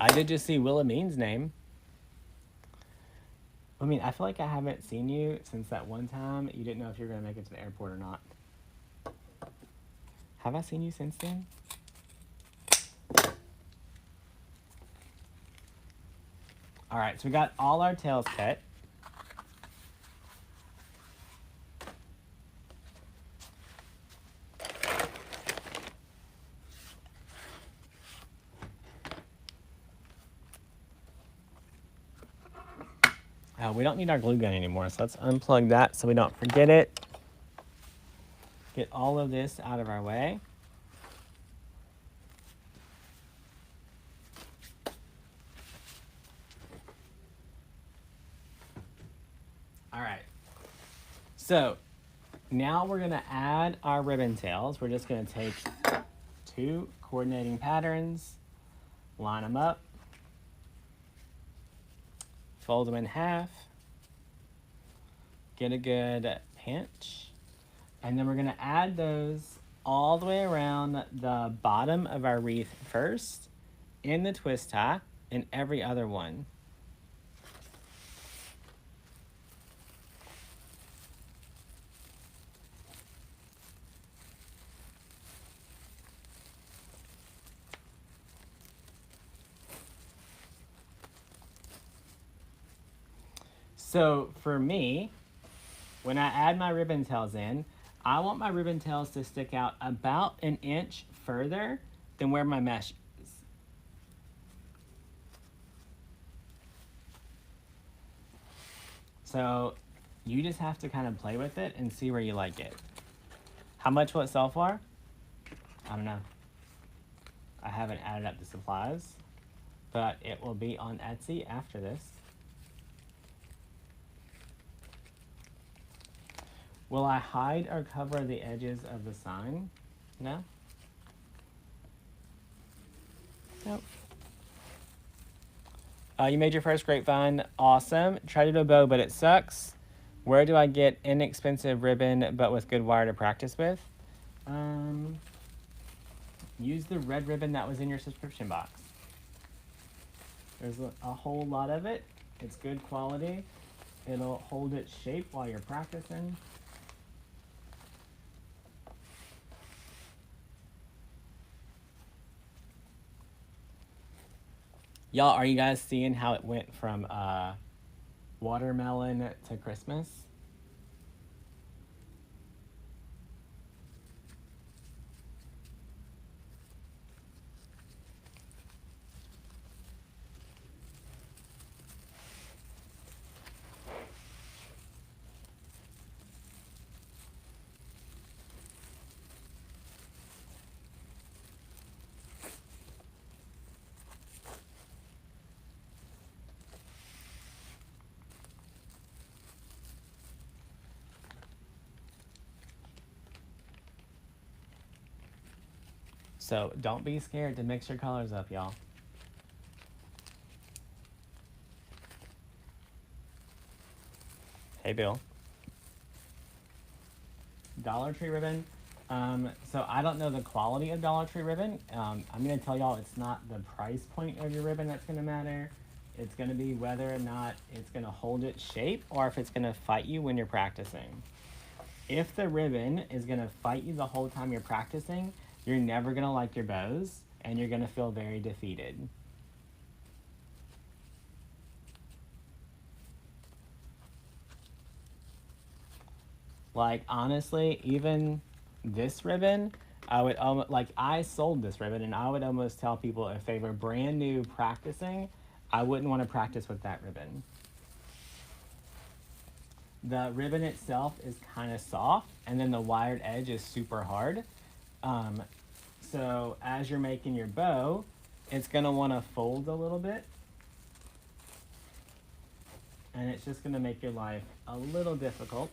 I did just see Wilhelmine's name. I mean, I feel like I haven't seen you since that one time you didn't know if you were going to make it to the airport or not. Have I seen you since then? All right, so we got all our tails cut. We don't need our glue gun anymore, so let's unplug that so we don't forget it. Get all of this out of our way. All right. So now we're going to add our ribbon tails. We're just going to take 2 coordinating patterns, line them up, fold them in half, get a good pinch, and then we're going to add those all the way around the bottom of our wreath first, in the twist tie, and every other one. So for me, when I add my ribbon tails in, I want my ribbon tails to stick out about an inch further than where my mesh is. So you just have to kind of play with it and see where you like it. How much will it sell for? I don't know. I haven't added up the supplies, but it will be on Etsy after this. Will I hide or cover the edges of the sign? No? Nope. You made your first grapevine. Awesome. Tried to do a bow, but it sucks. Where do I get inexpensive ribbon, but with good wire to practice with? Use the red ribbon that was in your subscription box. There's a whole lot of it. It's good quality. It'll hold its shape while you're practicing. Y'all, are you guys seeing how it went from watermelon to Christmas? So don't be scared to mix your colors up, y'all. Hey, Bill. Dollar Tree ribbon. So I don't know the quality of Dollar Tree ribbon. I'm going to tell y'all it's not the price point of your ribbon that's going to matter. It's going to be whether or not it's going to hold its shape or if it's going to fight you when you're practicing. If the ribbon is going to fight you the whole time you're practicing, you're never going to like your bows and you're going to feel very defeated. Like, honestly, even this ribbon, I would like, I sold this ribbon and I would almost tell people if they were brand new practicing, I wouldn't want to practice with that ribbon. The ribbon itself is kind of soft and then the wired edge is super hard. So as you're making your bow, it's going to want to fold a little bit. And it's just going to make your life a little difficult.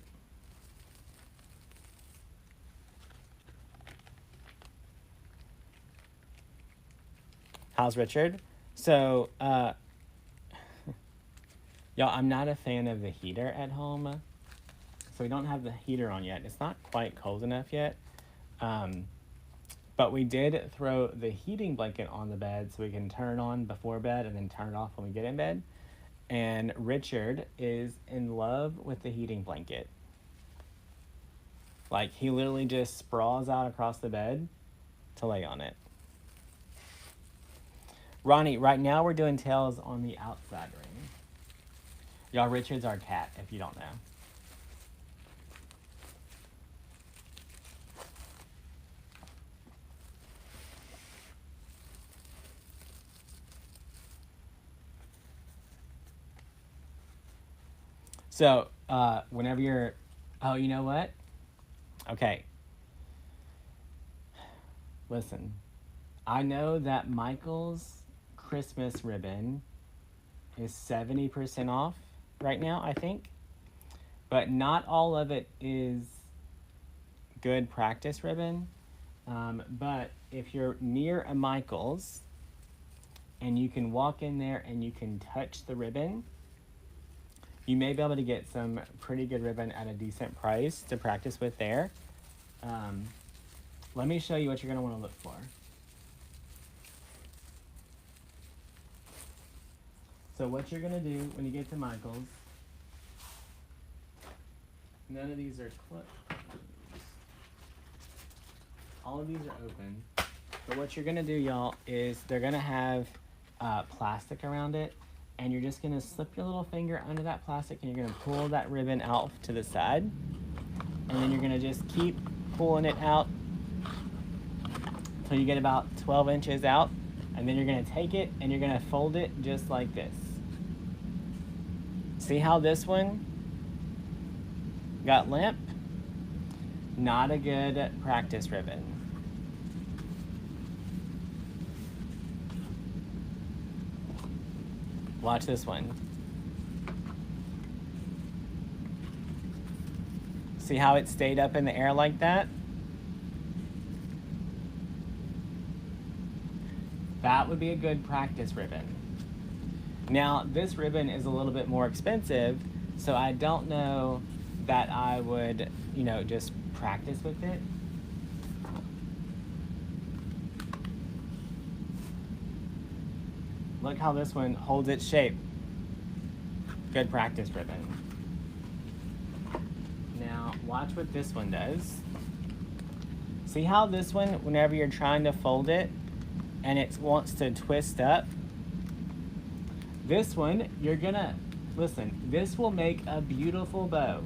How's Richard? So, y'all, I'm not a fan of the heater at home. So we don't have the heater on yet. It's not quite cold enough yet. But we did throw the heating blanket on the bed so we can turn it on before bed and then turn it off when we get in bed. And Richard is in love with the heating blanket. Like, he literally just sprawls out across the bed to lay on it. Ronnie, right now we're doing tails on the outside ring. Y'all, Richard's our cat, if you don't know. So, whenever you're, oh, you know what? Okay. Listen, I know that Michael's Christmas ribbon is 70% off right now, I think. But not all of it is good practice ribbon. But if you're near a Michael's and you can walk in there and you can touch the ribbon, you may be able to get some pretty good ribbon at a decent price to practice with there. Let me show you what you're going to want to look for. So what you're going to do when you get to Michael's, none of these are closed. All of these are open. But what you're going to do, y'all, is they're going to have plastic around it. And you're just going to slip your little finger under that plastic and you're going to pull that ribbon out to the side. And then you're going to just keep pulling it out until you get about 12 inches out. And then you're going to take it and you're going to fold it just like this. See how this one got limp? Not a good practice ribbon. Watch this one. See how it stayed up in the air like that? That would be a good practice ribbon. Now, this ribbon is a little bit more expensive, so I don't know that I would, just practice with it. Look how this one holds its shape. Good practice ribbon. Now, watch what this one does. See how this one, whenever you're trying to fold it, and it wants to twist up? This one, you're gonna, listen, this will make a beautiful bow.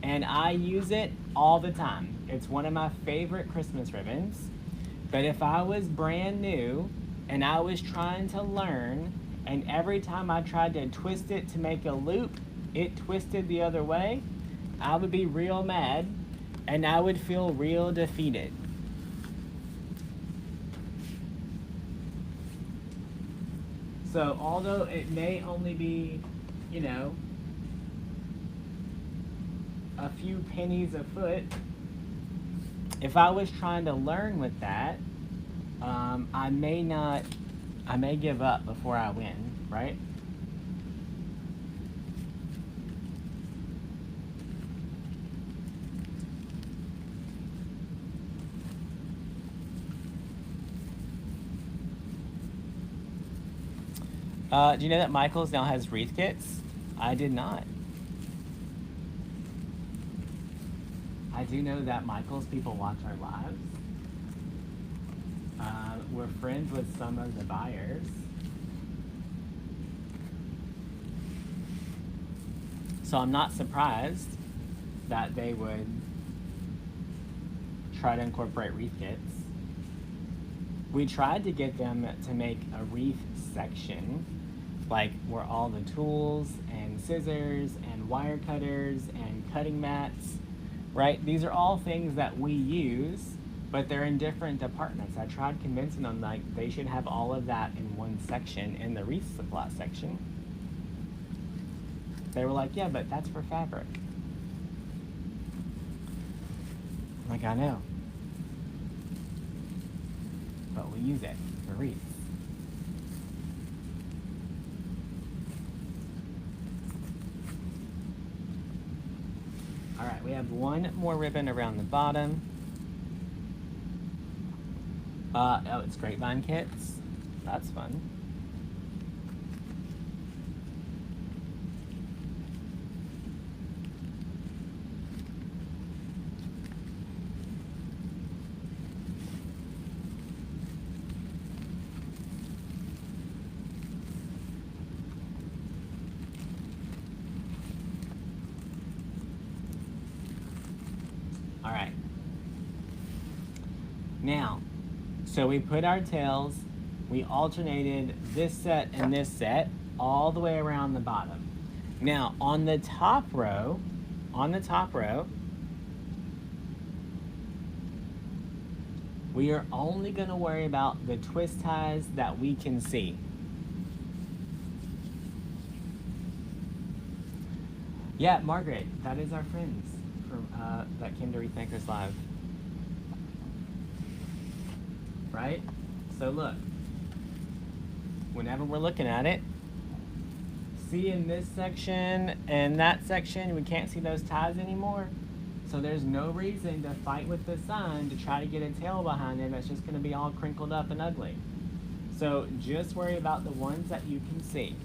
And I use it all the time. It's one of my favorite Christmas ribbons. But if I was brand new, and I was trying to learn, and every time I tried to twist it to make a loop, it twisted the other way, I would be real mad, and I would feel real defeated. So although it may only be, a few pennies a foot, if I was trying to learn with that, I may give up before I win, right? Do you know that Michael's now has wreath kits? I did not. I do know that Michael's people watch our lives. We're friends with some of the buyers. So I'm not surprised that they would try to incorporate wreath kits. We tried to get them to make a wreath section, like where all the tools and scissors and wire cutters and cutting mats, right? These are all things that we use, but they're in different departments. I tried convincing them like they should have all of that in one section in the wreath supply section. They were like, yeah, but that's for fabric. I'm like, I know. But we use it for wreaths. All right, we have one more ribbon around the bottom. Oh, it's grapevine kits. That's fun. All right. Now, so we put our tails, we alternated this set and this set all the way around the bottom. Now on the top row, we are only going to worry about the twist ties that we can see. Yeah, Margaret, that is our friends from that came to Wreath Makers Live. Right? So look, whenever we're looking at it, see in this section and that section, we can't see those ties anymore. So there's no reason to fight with the sun to try to get a tail behind there that's just going to be all crinkled up and ugly. So just worry about the ones that you can see.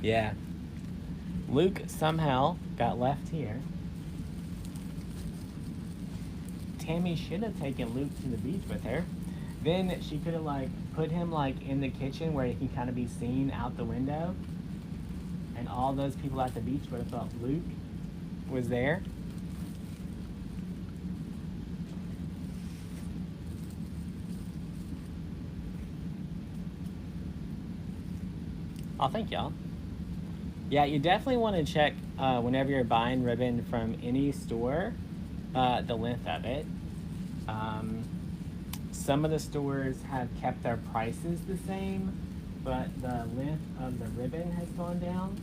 Yeah. Luke somehow got left here. Tammy should have taken Luke to the beach with her. Then she could have like put him like in the kitchen where he can kind of be seen out the window. And all those people at the beach would have thought Luke was there. Oh, thank y'all. Yeah, you definitely want to check whenever you're buying ribbon from any store, the length of it. Some of the stores have kept their prices the same, but the length of the ribbon has gone down.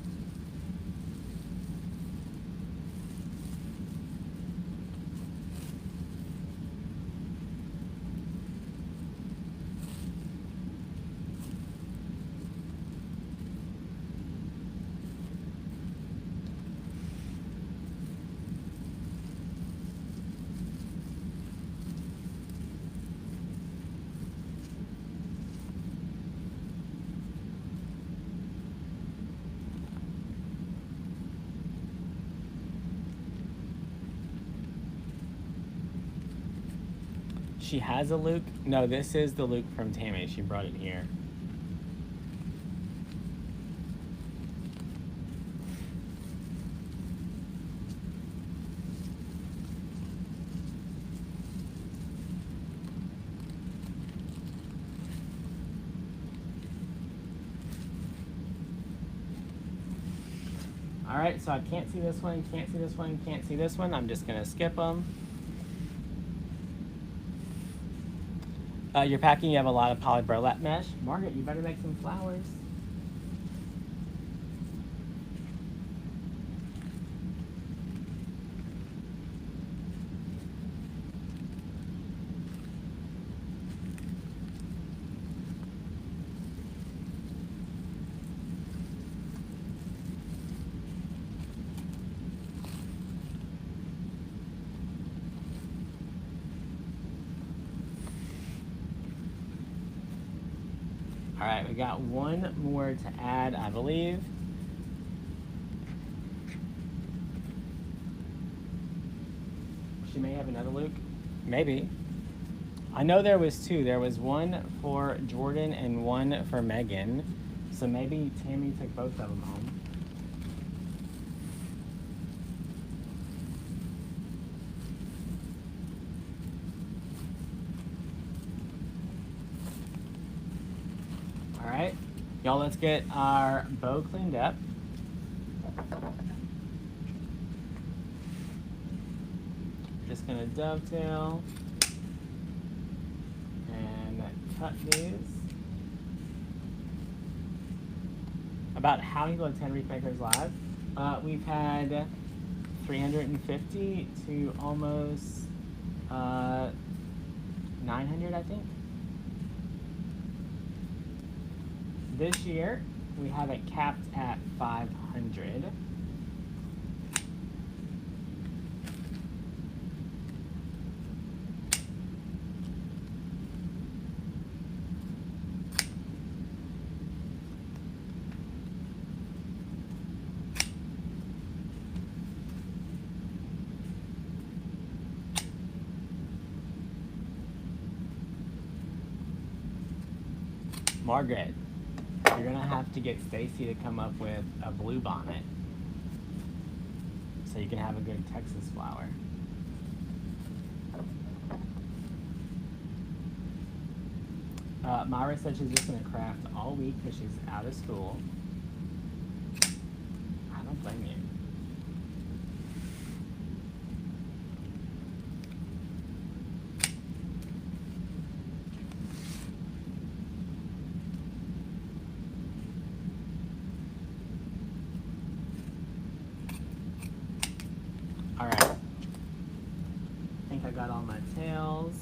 She has a Luke. No, this is the Luke from Tammy. She brought it here. All right, so I can't see this one, can't see this one, can't see this one. I'm just gonna skip them. You're packing, you have a lot of poly burlap mesh. Margaret, you better make some flowers. All right, we got one more to add, I believe. She may have another Luke. Maybe. I know there was two. There was one for Jordan and one for Megan. So maybe Tammy took both of them home. All right, y'all, let's get our bow cleaned up. Just gonna dovetail and cut these. About how you go attend Wreath Makers Live. We've had 350 to almost 900, I think. This year, we have it capped at 500. Margaret, you're gonna have to get Stacy to come up with a blue bonnet so you can have a good Texas flower. Myra said she's just gonna craft all week because she's out of school. I don't blame you. All right. I think I got all my tails.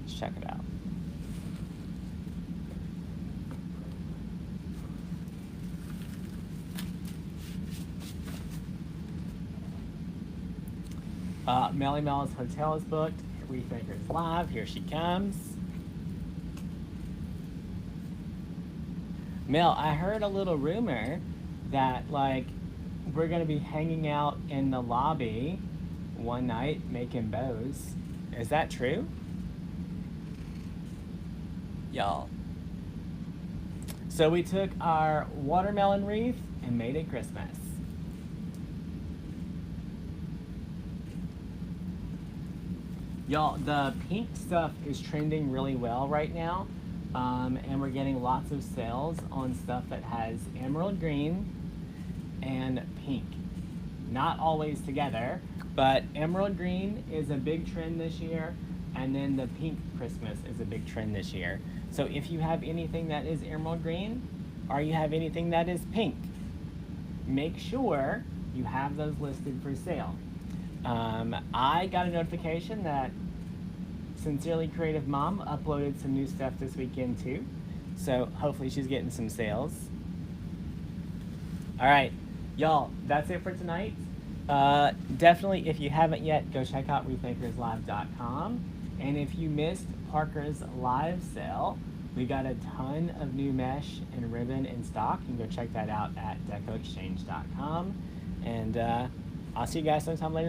Let's check it out. Melly Mel's hotel is booked. Wreath Maker's live. Here she comes. Mel, I heard a little rumor that like we're gonna be hanging out in the lobby one night making bows. Is that true? Y'all. So we took our watermelon wreath and made it Christmas. Y'all, the pink stuff is trending really well right now. And we're getting lots of sales on stuff that has emerald green and pink. Not always together, but emerald green is a big trend this year, and then the pink Christmas is a big trend this year. So if you have anything that is emerald green, or you have anything that is pink, make sure you have those listed for sale. I got a notification that Sincerely Creative Mom uploaded some new stuff this weekend too. So hopefully she's getting some sales. All right, y'all, that's it for tonight. Definitely, if you haven't yet, go check out wreathmakerslive.com. And if you missed Parker's live sale, we got a ton of new mesh and ribbon in stock. You can go check that out at DecoExchange.com. And I'll see you guys sometime later.